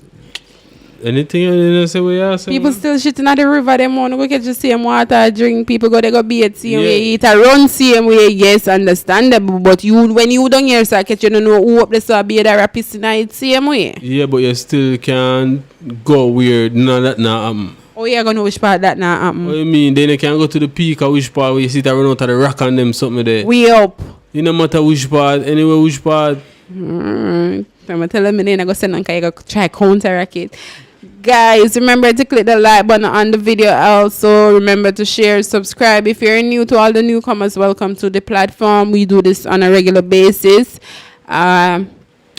anything you say what you say? People still shitting at the river, them want to go catch the same water, drink, people go bathe same way, eat a run same way, yes, understandable. But you when you don't hear so catch you don't know who up the so bathe or pissing at it same way. Yeah, but you still can't go weird, none of that happen. Oh, you're gonna know which part that now happen. What you mean? Then you can go to the peak or which part where you sit around out of the rock and them something there. We up. It no matter which part, anyway which part. I'm telling them then I go send and I go try counteract it. Guys, remember to click the like button on the video. Also, remember to share, subscribe. If you're new, to all the newcomers, welcome to the platform. We do this on a regular basis.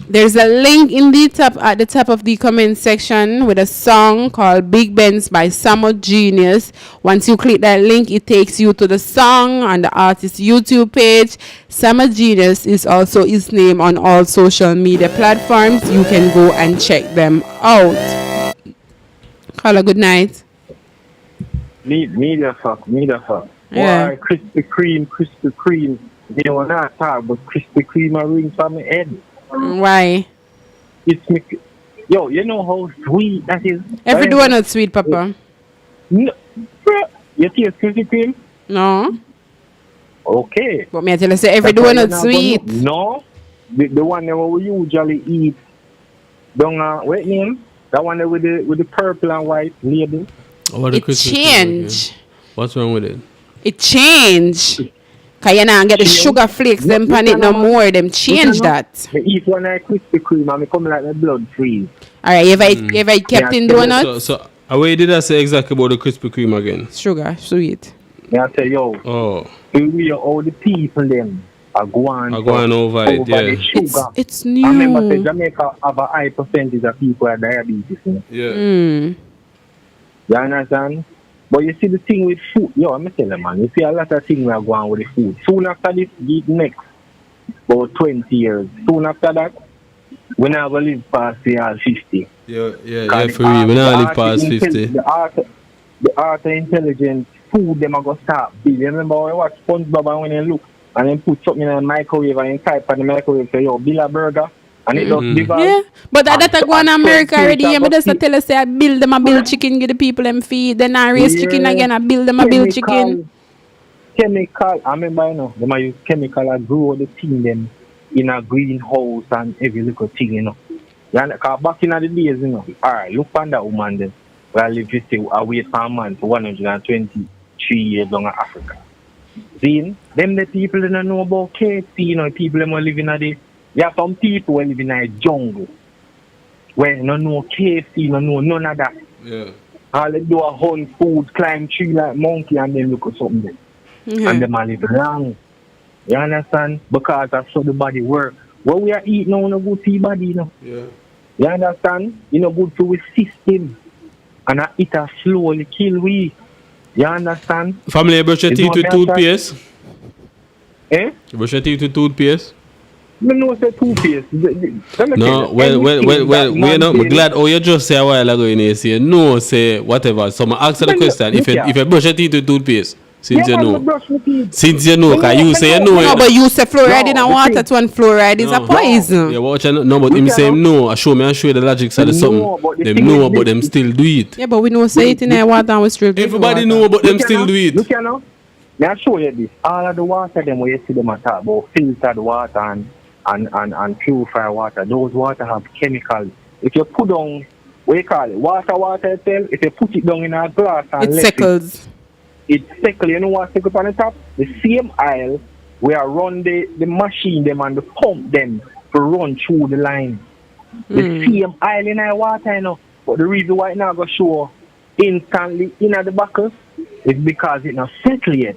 There's a link at the top of the comment section with a song called Big Benz by SAMOGENIUS. Once you click that link, it takes you to the song on the artist's YouTube page. SAMOGENIUS is also his name on all social media platforms. You can go and check them out. Call a good night. Media fuck. Yeah. Why Krispy Kreme. They want to talk about Krispy Kreme are ring from my head. Why? It's me. Yo, you know how sweet that is? Every donut sweet, Papa. No. You taste Krispy Kreme? No. Okay. But me I tell you, say every donut sweet. No. The one that we usually eat. What name? That one with the purple and white label. It changed. What's wrong with it? It changed. Because you not get the sugar flakes, them pan it no more. Them change that. I eat one like Krispy Kreme and I come like the blood freeze. Alright, if I kept in donuts? So what did I say exactly about the Krispy Kreme again? Sugar, sweet. I tell you, we are all the people them are going over it, yeah. the sugar. It's new. I remember say Jamaica have a high percentage of people with diabetes. Yeah. You understand? But you see the thing with food, I'm telling you, man, you see a lot of things are going with the food. Soon after this, next, about 20 years, soon after that, we never live past the 50. Yeah, for real, we never live past 50. The art of intelligence, food, them are going to start big. You remember when I watch SpongeBob and when you look, and then put something in the microwave and you type on the microwave, say, build a burger. And it does develop. Yeah, but that go in America already. Yeah, but just tell us say I build chicken, give the people them feed. Then I raise chicken again, I build chicken. Chemical, I remember, they might use chemical and grow the thing them in a greenhouse and every little thing, Because back in the days, alright, look on that woman then. Well, if you say I wait for a man for 123 years long in Africa. See, them the people that don't know about KFC, people that live in the there are some people who live in a jungle where no KFC, no none of that. Yeah. All they do a hunt food, climb tree like monkey and then look at something. And them all live long. You understand? Because that's how the body works. What we are eating now no good for your body, Yeah. You understand? You good for our system. And I eat a slowly kill we. You understand? Family, you brush your teeth with toothpaste? You brush your teeth with toothpaste? No, say toothpaste. No, we're not. I'm glad. Oh, you just say a while ago, you say no, say whatever. So I ask you the question: if you brush your teeth with toothpaste, since you know, because you say you know. No, but you say fluoride in water. To one fluoride is a poison. Yeah, watch no, but him say no. I show you the logic side of something. Them know, but them still do it. Yeah, but we know say it in the water and we straight. Everybody know, but them still do it. Look here now. Let me show you this. All of the water, them where you see them talk about filtered water and purified water. Those water have chemicals. If you put down, what you call it, water itself, if you put it down in a glass and it settles. It's sickle, you know what sickle on the top? The same aisle where I run the machine them and the pump them to run through the line. The same aisle in our water, you know. But the reason why it now go show instantly in the buckle is because it's not settled yet.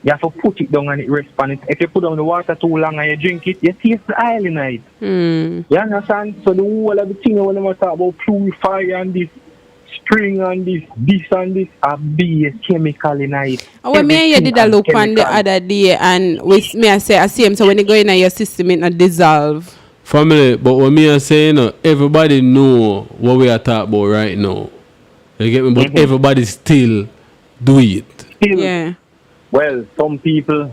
You have to put it down and it responds. If you put down the water too long and you drink it, you taste the oil in it. You understand? So the whole of the thing when I talk about purifier and this spring and this and this are base chemical in it. When me and you did a look on the other day and with me I say I see him, so when you go in your system it not dissolve. Family, but what me I say, you know, everybody know what we are talking about right now. You get me? But everybody still do it. Yeah. Well, some people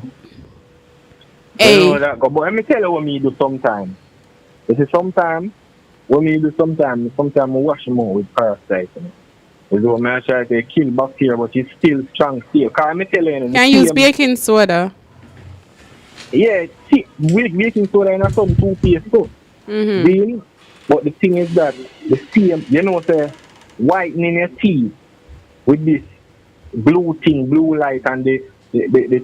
know that. But let me tell you what me do sometimes. This is sometimes what me do sometimes I wash them out with parasites. It's what I try to kill bacteria, but it's still strong still. Can I tell you? Can you use baking soda? Yeah, see, baking soda and some toothpaste too. But the thing is that the same, you know, say whitening your teeth with this blue light and the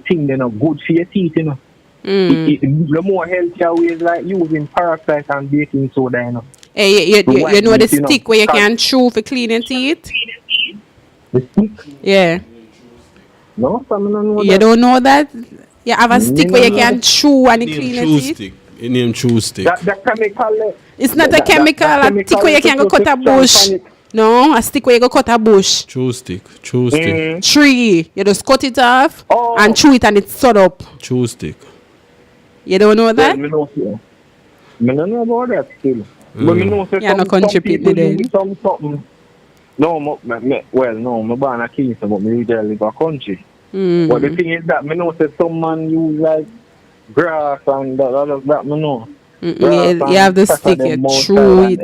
thing they're not good for your teeth, you know. The more healthier ways like using parasite and baking soda, you know. Hey, you know the stick where you can chew for cleaning teeth? The stick? Yeah. No, I don't know you that. Don't know that? You have a stick where you can chew and clean your teeth? Stick. It name chew stick. That chemical. It's not a chemical. A stick where you can go cut a bush. No, a stick where you go cut a bush. Chew stick. Tree. You just cut it off and chew it and it's sort up. Chew stick. You don't know that? I don't know about that still. But I know no country people then. Something. No, I'm born a Kingston, but I live in a country. But the thing is that I know that some man use like grass and that I know. You have the stick, you chew it.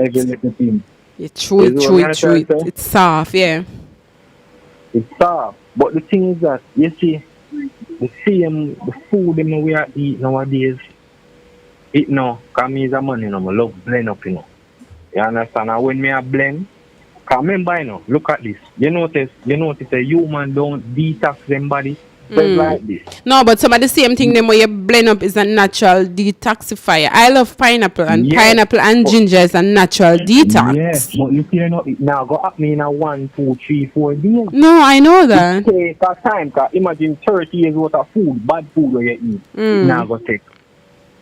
You chew it. It's soft, yeah. It's soft. But the thing is that, you see, the food we are eating nowadays, it no, because me is a man, you know, I love blend up, you know. You understand? And when me a blend, because remember, you know, look at this. You notice a human don't detox them body. So it's like this. No, but some of the same thing them where you blend up is a natural detoxifier. I love pineapple and pineapple and ginger is a natural detox. Yes, but you see, it now go up me in a 1, 2, 3, 4 days. No, I know that. It takes a time, because imagine 30 years worth of food, bad food where you eat. It now go take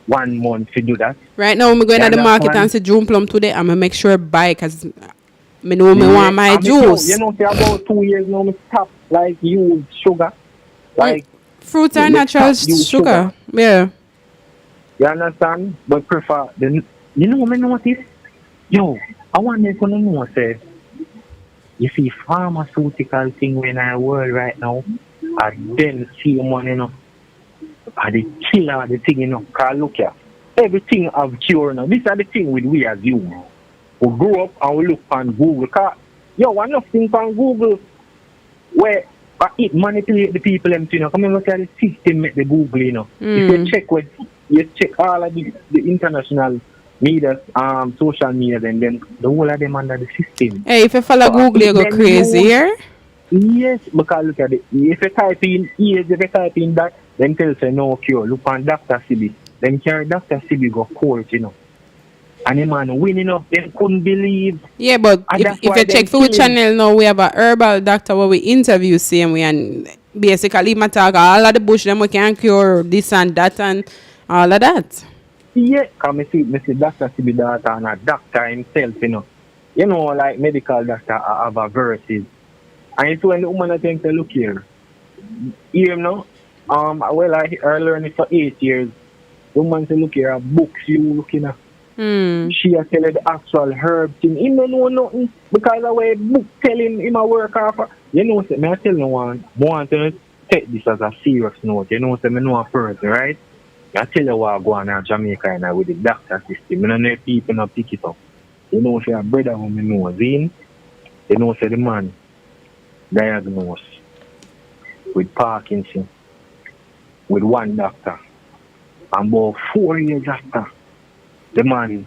1 month to do that. Right now, I'm going to the market and say June plum today. I'm going to make sure I buy because I know me want my juice. You know, say about 2 years now, I stop like use sugar. Like fruits are natural sugar. Yeah. You understand? But prefer the. You know what I notice? Yo, I want you to know, say, you see pharmaceutical thing in our world right now, I then see money, you know, are the killer, the thing, you know, because look here, everything have cure now. These are the thing with we as you. We grow up and we look on Google. Because, yo, one of things on Google where it manipulate the people, you know. Come and look at the system make the Google, you know. If you check all of the international media, social media, and then the whole of them under the system. Hey, if you follow Google, you go crazy here. Yes, because look at it. If you type in AIDS, if you type in that, then tell you no cure. Look on Dr. Sibi. Then carry Dr. Sibi go court, you know. And the man winning up, they couldn't believe. Yeah, but if you check Food Channel now, we have a herbal doctor where we interview same way and basically talk all of the bush them we can cure this and that and all of that. Yeah, because I see Dr. Sibi daughter and a doctor himself, you know. You know, like medical doctor have a verses. And it's when the woman I think to look here. You know, well I learned it for 8 years. The woman say look here, books you looking at. She has tell the actual herb thing. He don't know nothing because the way book tell him a work off. You know, say, I tell no one, I want to take this as a serious note. You know, say, I know a person, right? I tell you what I go on in Jamaica and with the doctor system. I don't know if people not pick it up. You know, say a brother who I know, you know, say the man diagnosed with Parkinson with one doctor. And about 4 years after, the man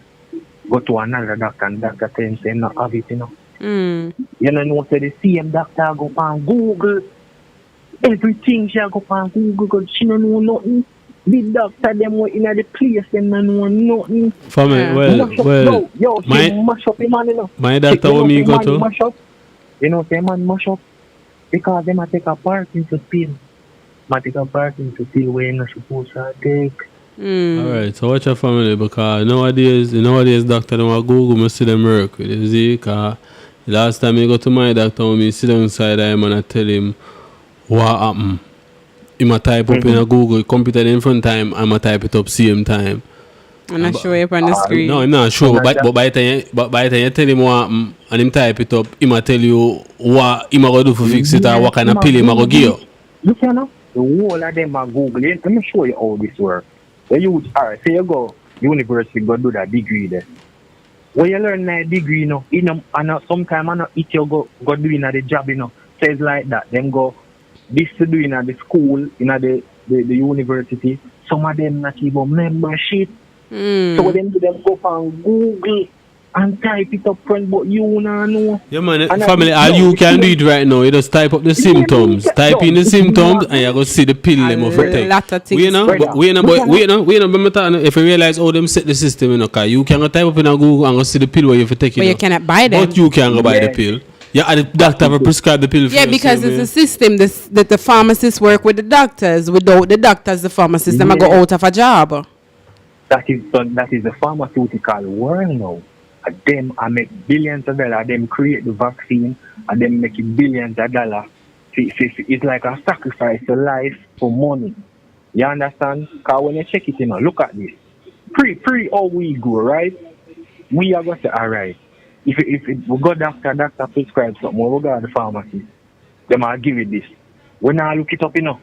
go to another doctor and doctor tells him not have it, you know. You know, say the same doctor go on Google everything she go on Google, because she don't know nothing. The doctor them were in the place, them don't know nothing. For me, She mash up the man, you know. My doctor will me go to. Mash up. You know, say man mash up because them a take a Parkinson's pill. Take a Parkinson's pill where you're not supposed to take. Alright, so watch your family because nowadays doctor don't want Google me see them work with you see, because last time I go to my doctor when me sit down side of him and I tell him what happened. He might type up in a Google computer in front time, I might type it up same time. And I show it on the screen. No, I'm not sure, but by the time you tell him what happened and him type it up, he might tell you what he might go do for fix it or what kind of pill he might go give you. You can know, the whole of them are Googling. Let me show you how this works. The youth, alright, say you go university, go do that degree there. When you learn that degree, you know, and sometimes I know it you go doing at the job, you know, says like that. Them go this to do in at the school, in at the university. Some of them not even membership. So them do them go on Google and type it up front, but you know. Yeah man, family, all you can do it right now. You just type up the symptoms. Type in the symptoms and you go see the pill them of take. If you realize how them set the system, you know, cause you can go type up in a Google and go see the pill where you for take it. But you cannot buy them. But you can go buy the pill. Yeah, the doctor will prescribe the pill for you. Because it's a system that the pharmacists work with the doctors. Without the doctors, the pharmacists them go out of a job. That is the pharmaceutical world now. Them I make billions of dollars. Them create the vaccine and them making billions of dollars. It's like a sacrifice of life for money. You understand? Because when you check it, you know, look at this. Pre how we go, right? We are going to say, all right. If we go doctor prescribe something, we go to the pharmacy. They might give it this. We now look it up, you know.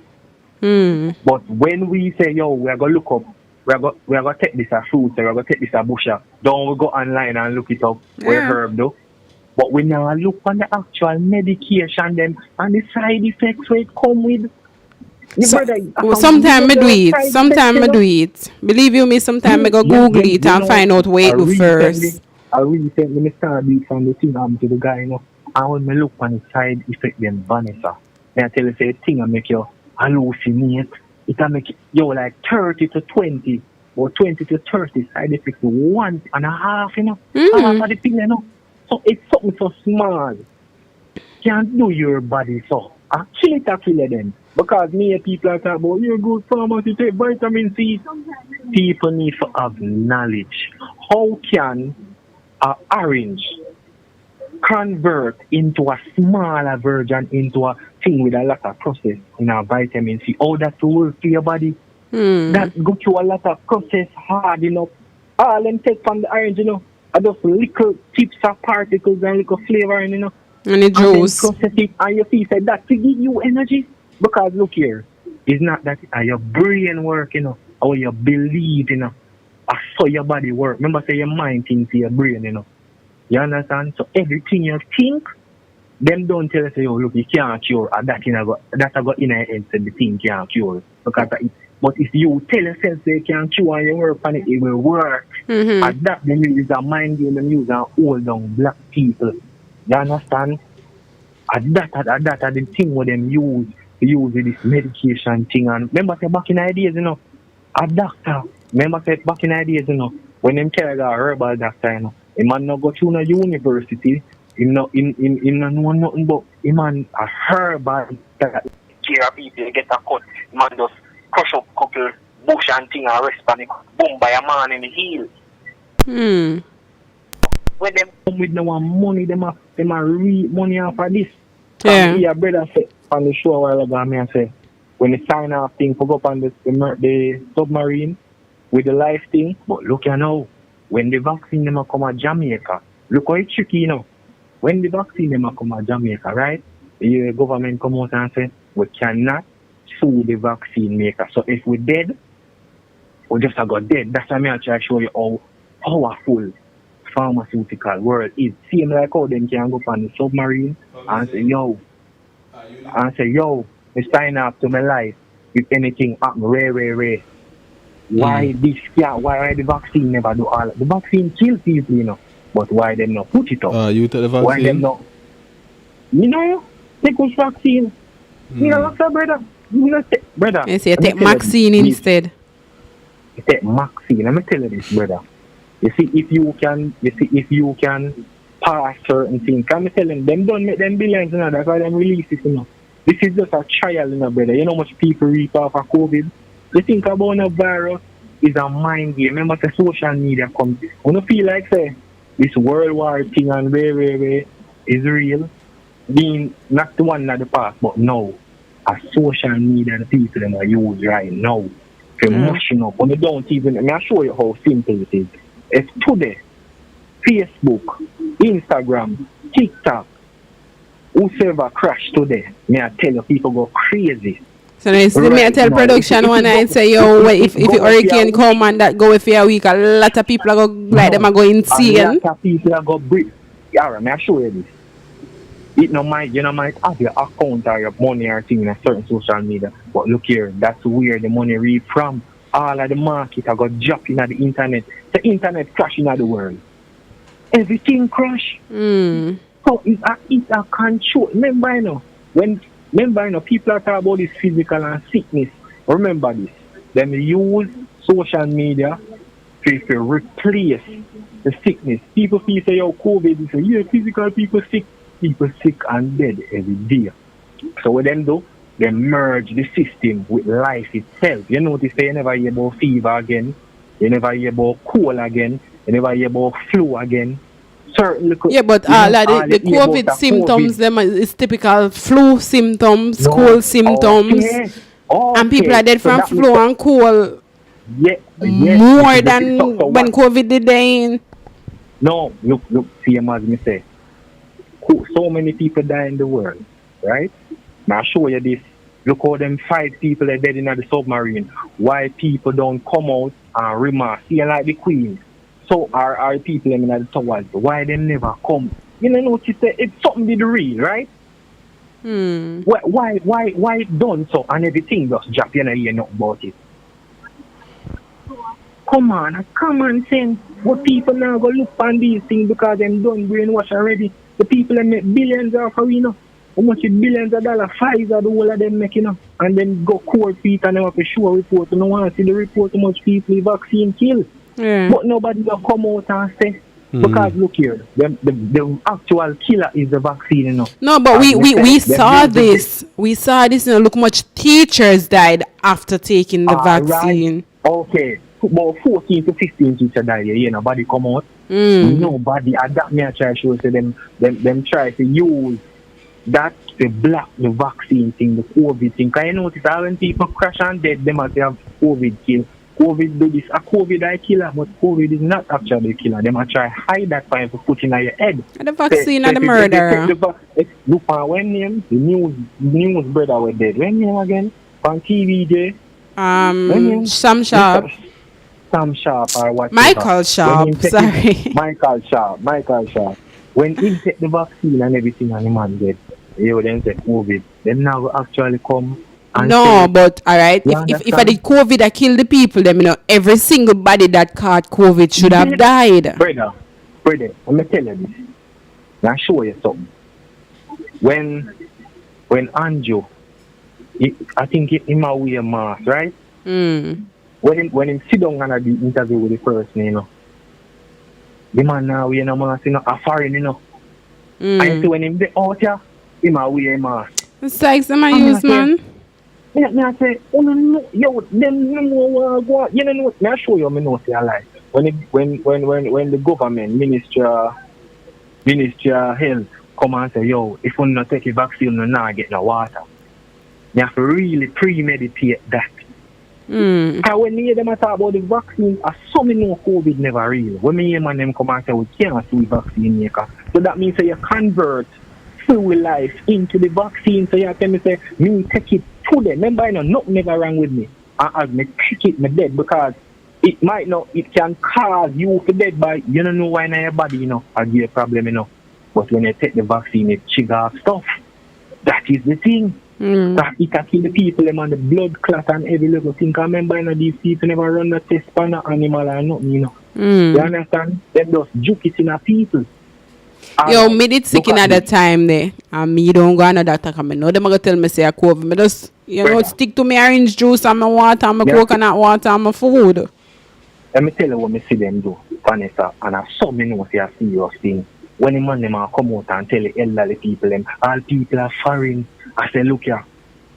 But when we say, yo, we are going to look up, we are going to take this a fruit, we are going to take this a bush. Don't we go online and look it up, where herb though. But we now look on the actual medication them and the side effects where it come with. Sometimes I do it. Believe you me, sometimes I go Google it and find out where to first. I recently started this from the thing to the guy, you know. And when I look on the side effect them Vanessa, then I tell you say thing I make you hallucinate. It can make you like 30 to 20 or 20 to 30 side effects 1.5, you know. Half of the thing, you know. So it's something so small. Can't do your body so. I kill it them. Because me people are talking about you're good pharmacy, take vitamin C. People need to have knowledge. How can an orange convert into a smaller version into a thing with a lot of process in our vitamin C? How that work for your body? That go through a lot of process hard enough. All them take from the orange, you know, are just little tips of particles and little flavor, you know. And the juice. And process it and your feet say that to give you energy. Because look here, it's not that your brain work, you know, or you believe, you know. I saw your body work. Remember, say your mind thinks your brain, you know. You understand? So everything you think, them don't tell us, oh, look, you can't cure. And that's I got in your head, said the thing can't cure. Because but if you tell yourself they can cure and you work on it, it will work. And that them use a mind game, them use a hold down black people. You understand? And that are the thing what them use this medication thing. And remember, say back in the days, you know, a doctor. Remember, say back in the days, you know, when them carry a herbal doctor, you know, a man not go to a university, him not know nothing but a man a herbal doctor. Care people get a cut, man just crush up couple bush and thing and rest on it, boom by a man in the heel. When them come with no money, them a read money off of this. Yeah. And your brother said on the show a while ago, me and say, when the sign off thing for go up on the submarine with the life thing, but look you know, when the vaccine them come at Jamaica, look how it's tricky, you know. When the vaccine them come at Jamaica, right? The government come out and say, we cannot sue the vaccine maker. So if we're dead, we just got dead. That's why I try to show you how powerful pharmaceutical world is. Same like how them can go up on the submarine and say, yo, I sign up to my life if anything happen, rare. Why this can't, why the vaccine never do all the vaccine kill people, you know. But why them not put it up? You take the vaccine? Why them not? You know, take which vaccine? You know, so brother. You know, brother. Yes, you take Maxine instead. You take Maxine. Let me tell you this, brother. You see, if you can pass certain things, can me tell them don't make them billions, you know, that's why them release it, you know. This is just a trial, you know, brother. You know how much people reap off of COVID? You think about a virus is a mind game. Remember the social media comes. When you feel like, say, this World War thing and where is real, being not the one in the past, but no. A social media the people them are use right now. They're mushing up. When you don't even, I'll show you how simple it is. It's today, Facebook, Instagram, TikTok, whosoever crash today, may I tell you, people go crazy. So now, see, me I tell production one night, say, yo, if a hurricane come and that go for a week, a lot of people are go, like them are going insane. A lot of people are going to breathe. Yeah, may I show you this? You might have your account or your money or thing in a certain social media. But look here, that's where the money read from. All of the market are got dropping at the internet. The internet crashing at the world. Everything crash. So it's a control. Remember, people are talking about this physical and sickness. Remember this. Them use social media to replace the sickness. People feel say, yo, COVID is physical people sick and dead every day. So what them do? They merge the system with life itself. You notice they never hear about fever again. You never hear about cold again. You never hear about flu again. Yeah, but the COVID symptoms, them is typical flu symptoms, cold symptoms. Okay. And people are dead from flu and cold more than when COVID did dying. No, look, see as me say. So many people die in the world, right? Now I'll show you this. Look how them 5 people are dead in the submarine. Why people don't come out and remark? See, like the Queen. So our people in the towers, why they never come? You know what you say? It's something did real, right? Why it done so and everything just drop, you know, hear nothing about it. Come on, common sense. But people now go look on these things because them done brainwash already. The people that make billions of you know. How much is billions of dollars? Pfizer, the whole of them making up. And then go court feet and they have to show a report. And no one see the report how much people the vaccine kill. Yeah. But nobody will come out and say, because look here, the actual killer is the vaccine, you know. No, but we saw this. We saw this, you know, look much teachers died after taking the vaccine. Right. Okay. About 14 to 15 teachers died, you know, nobody come out. Nobody, at that me I try to show so them try to use that to block the vaccine thing, the COVID thing. Because you notice that when people crash and dead, they must have COVID kill. COVID do this, a COVID I killer, but COVID is not actually a killer. They must try hide that fire for putting on your head. And the vaccine and the murder. Look for when name, the news brother was dead. When name again? On TV day. Sam Sharp. Sam Sharp or what? Michael Sharp, sorry. Michael Sharp. When he take the vaccine and everything and the man dead, you then say COVID. Then now will actually come. No, but alright, if I did COVID, I kill the people, then you know every single body that caught COVID should have died. Brother, let me tell you this. I'll show you something. When Andrew, I think he might wear a mask, right? When he sit down and do the interview with the person, you know, the man now wear a mask, you know, a foreign, you know. And you see when him dey out here, he might wear a mask. It's like some I use, man. I say, oh no, yo, them no go. You know what? I show you, me know say I lie. When the government ministry of health come and say, yo, if you not take a vaccine, you not get no water. You have to really premeditate that. Because when me hear them talk about the vaccine, I saw me know COVID never real. When me hear them come and say we can't see vaccine maker, so that means that you convert full life into the vaccine. So you tell me say me take it today. Remember, you know, nothing never wrong with me. As me take it, me dead because it might not. It can cause you to dead, but you don't know why in your body, you know, I give a problem, you know. But when you take the vaccine, it trigger off stuff. That is the thing. That it can kill the people, them on the blood clot and every little thing. I remember, you know, these people never run the test on an animal or nothing, you know. You understand? They just juke it in a people. Yo, me did sick in at the time there. And me don't go on a doctor come. No, them gonna tell me say I COVID. Me just, stick to me orange juice and my water and my coconut water and my food. Let me tell you what me see them do, Vanessa, and I saw me know say a serious thing. When the man them come out and tell the elderly people them, all people are foreign. I say, look here,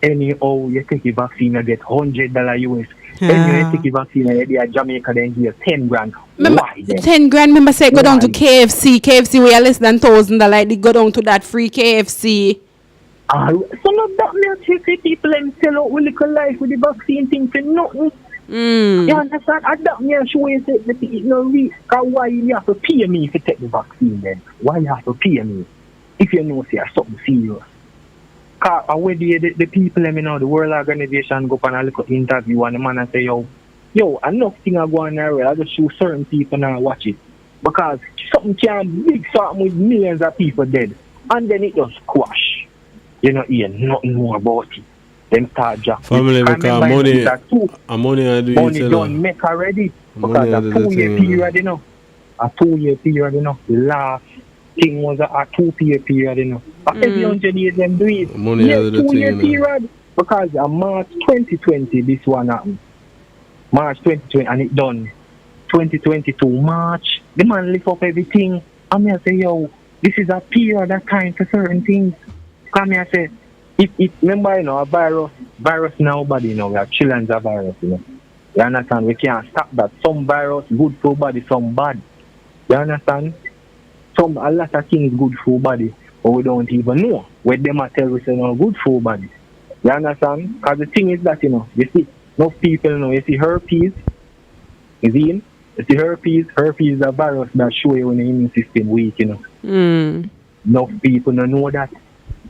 anyhow you take the vaccine you get $100 US. Anyhow you take the vaccine you get Jamaica then give you 10 grand. Why then? 10 grand, remember say go down to KFC. KFC we are less than $1,000. Like they go down to that free KFC. So not that me actually people them sell out with little life with the vaccine thing for nothing. You understand? I don't know show you say the people no reach. Why you have to pay me if you take the vaccine then? Why you have to pay me? If you know say something serious. Cause when the people let me know the World Organization go on a little interview and the man and say, yo, enough thing are going on. I just show certain people now watch it. Because something can big something with millions of people dead. And then it just squash. You know, hear nothing more about it. Them start jack. Family because money I do money don't make already. Because a 2-year period, you know. A 2-year period, you know. The last thing was a 2-year period, you know. Every 100 years them do it. Money yes, 2-year period. Because March 2020 this one happened. March 2020 and it done. 2022 March. The man lift up everything. And me I say, yo, this is a period of time for certain things. Come here, I say, if remember, you know, a virus nobody, you know, we have trillions of virus, you know. You understand? We can't stop that. Some virus good for body, some bad. You understand? A lot of things good for body, but we don't even know. When them are tell us, you know, good for body. You understand? Because the thing is that, you know, you see, most people, you know, you see herpes, you see herpes is a virus that show you when the immune system weak, you know. Enough people don't know that.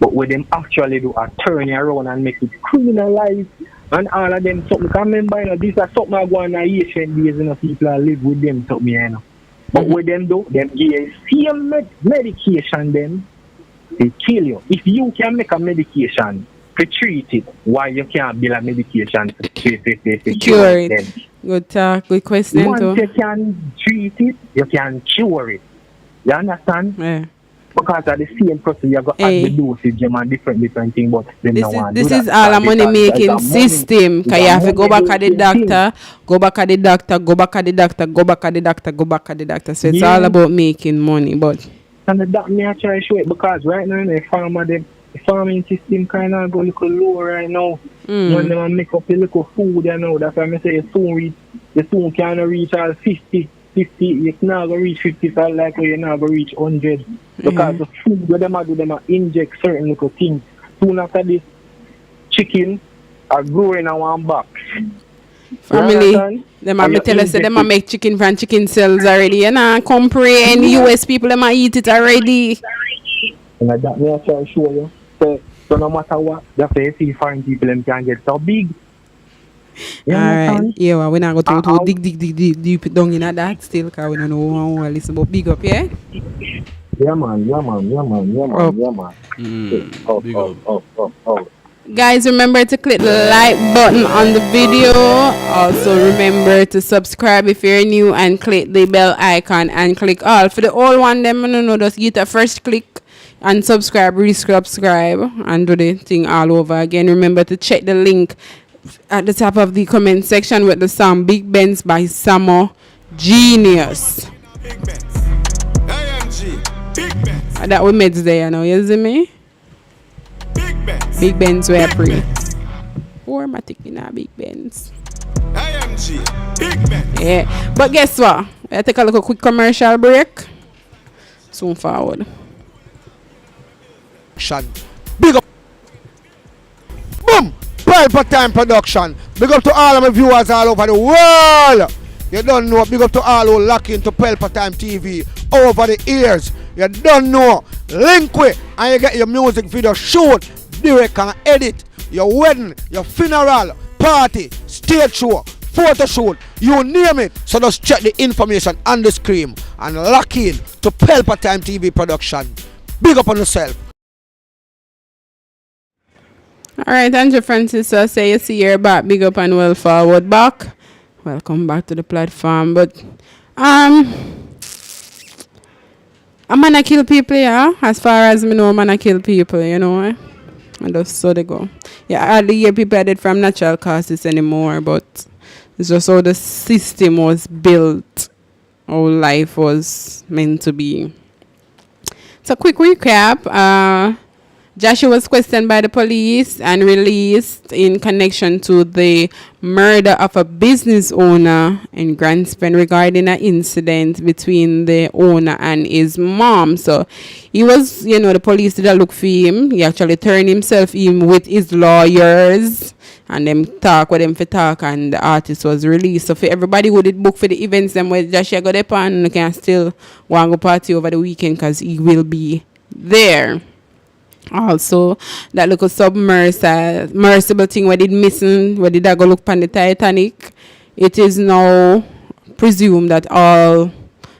But what them actually do are turn you around and make it criminalize and all of them something. Because remember, you know, this is something I go on Asian days, you know, people are live with them something, you know. But what them do, them give same medication them, they kill you. If you can make a medication to treat it, why you can't build a medication to cure it then? Good talk, good question. Once you can treat it, you can cure it. You understand? Yeah. Because of the same process, you got to add the dosage and different things, but them this no want is do that. all a money making system. Because you have to go back at the doctor, go back at the doctor, go back at the doctor, go back at the doctor, go back at the doctor. So it's all about making money. But and the doctor may try to show it because right now the farming system kind of go a little low right now. When they make up a little food, you know, that's why I say you soon can't reach all 50, you cannot go reach 50, so likely you're not going to reach 100. Because the food where them inject certain little things. Soon after this, chicken are growing in one box. Family, them a tell us them a make chicken from chicken cells already. You know, comprehend US people them a eat it already. And that may I try to show you. So no matter what, the see foreign people them can get so big. Alright, yeah, we're not going to dig down in that still because we don't know how to listen, but big up, yeah? Yeah, man. Guys, remember to click the like button on the video. Also, remember to subscribe if you're new and click the bell icon and click all. For the old one, them, just get a first click and subscribe, resubscribe, and do the thing all over again. Remember to check the link at the top of the comment section with the song Big Benz by SAMOGENIUS. That we made there, you know, you see me? Big Benz were free. Or am I taking a Big Benz? Yeah, but guess what? I take a little quick commercial break. Soon forward. Big up. Boom! Pelpa Time Production. Big up to all of my viewers all over the world. You don't know. Big up to all who lock into Pelpa Time TV over the years. You don't know. Link with and you get your music video shoot, direct and edit. Your wedding, your funeral, party, stage show, photo shoot, you name it. So just check the information on the screen and lock in to Pelpa Time TV Production. Big up on yourself. Alright, Andrew Francis, I say you see you're back. Big up and well forward back. Welcome back to the platform. But A man a kill people, yeah. As far as me know, a man a kill people, you know. And that's so they go. Yeah, I hardly hear people are dead from natural causes anymore, but it's just how the system was built, how life was meant to be. So quick recap. JASHII was questioned by the police and released in connection to the murder of a business owner in Grand Spend regarding an incident between the owner and his mom. So he was, the police did a look for him. He actually turned himself in with his lawyers and them talk with them for talk, and the artist was released. So for everybody who did book for the events, them where JASHII got up and can still want to go party over the weekend because he will be there. Also, that little submersible thing where did missing, where did I go look on the Titanic, it is now presumed that all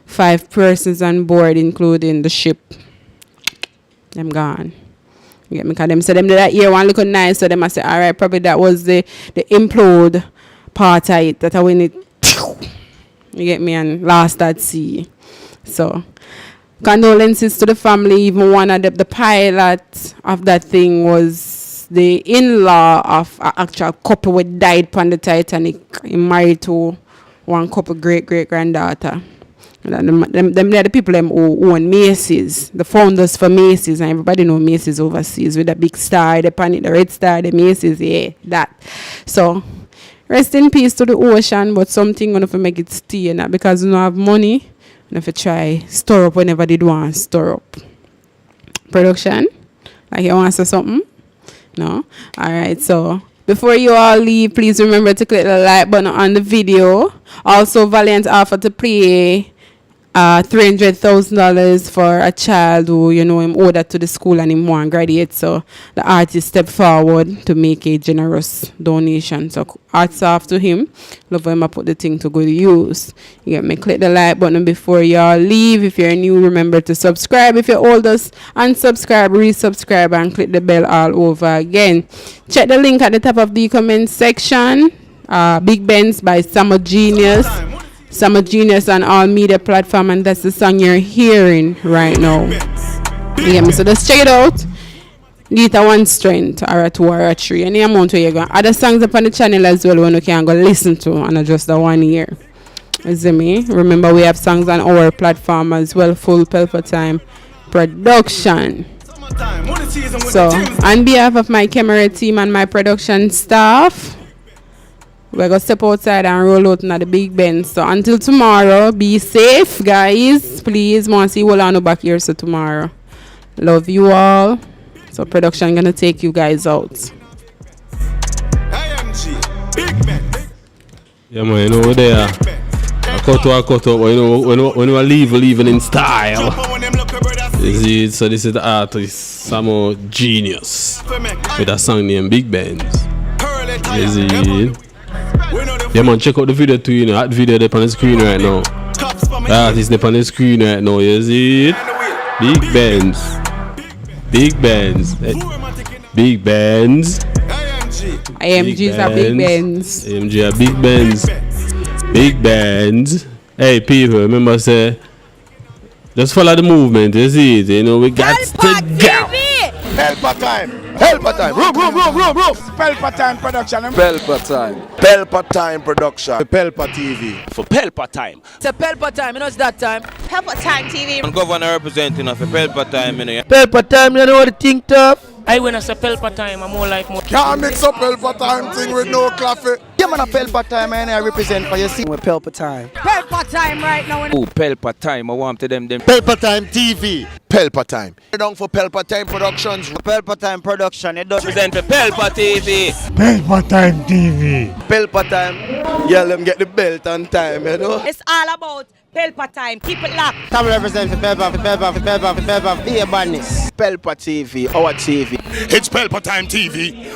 5 persons on board, including the ship, them gone. You get me? Because them said them did that here one look nice, so they must say, alright, probably that was the implode part of it, that when it, you get me, and lost at sea. So condolences to the family. Even one of the pilot of that thing was the in-law of an actual couple who died on the Titanic. He married to one couple great-great-granddaughter. Them are the people who own Macy's, the founders for Macy's, and everybody know Macy's overseas with the big star, the red star, the Macy's, yeah, that. So rest in peace to the ocean, but something gonna make it stay, not because we don't have money. If you try store up whenever they want store up. Production, like you want to say something? No? Alright, so before you all leave, please remember to click the like button on the video. Also, Valiant offered to pay $300,000 for a child who, him owed that to the school and him want to graduate. So the artist stepped forward to make a generous donation. So hats off to him. Love him, I put the thing to good use. You get me? Click the like button before y'all leave. If you're new, remember to subscribe. If you're old, unsubscribe, resubscribe, and click the bell all over again. Check the link at the top of the comment section. Big Benz by SAMOGENIUS. SAMOGENIUS on all media platform, and that's the song you're hearing right now. Yeah, so just check it out. Get a 1 strength or a 2 or a 3. Any amount where you're going. Other songs up on the channel as well when you can go listen to, and not just the 1 year. You see me? Remember we have songs on our platform as well, full Pelpa Time production. So on behalf of my camera team and my production staff, we're going to step outside and roll out into the Big Benz. So until tomorrow, be safe, guys. Please, want to see you all on the back here so tomorrow. Love you all. So production going to take you guys out. Yeah, man, over there. I cut out, but when you leave, we're leaving in style. So this is the artist, SAMOGENIUS, with a song named Big Benz. Is it? Yeah, man, check out the video too, that video there on the screen right now. That is there on the screen right now, you see it? Big Benz. Big Benz. Big Benz. AMGs are Big Benz. AMG are Big Benz. Big Benz. Hey, people, remember, say, just follow the movement, you see it? We got to go. Pelpa time. Pelpa time. Room. Pelpa time production. Pelpa time. Pelpa time production. Pelpa TV. For Pelpa time. It's a Pelpa time, it's that time. Pelpa time TV. And governor representing of Pelpa time, Pelpa time, you know what the thing tough? I when I say Pelpa time, I'm more like more. Can't mix up Pelpa time thing with no coffee. Yeah, man, a Pelpa time, and I represent for your scene with Pelpa time. Pelpa time right now. Oh, Pelpa time, I want to them. Pelpa time TV. Pelpa time. Down for Pelpa time productions. Pelpa time production. It does present for Pelpa TV. Pelpa time TV. Pelpa time. Yeah, let me get the belt on time, It's all about Pelpa time. Keep it locked. Time represent for Pelpa, be a badness. Pelpa TV, our TV. It's Pelpa Time TV.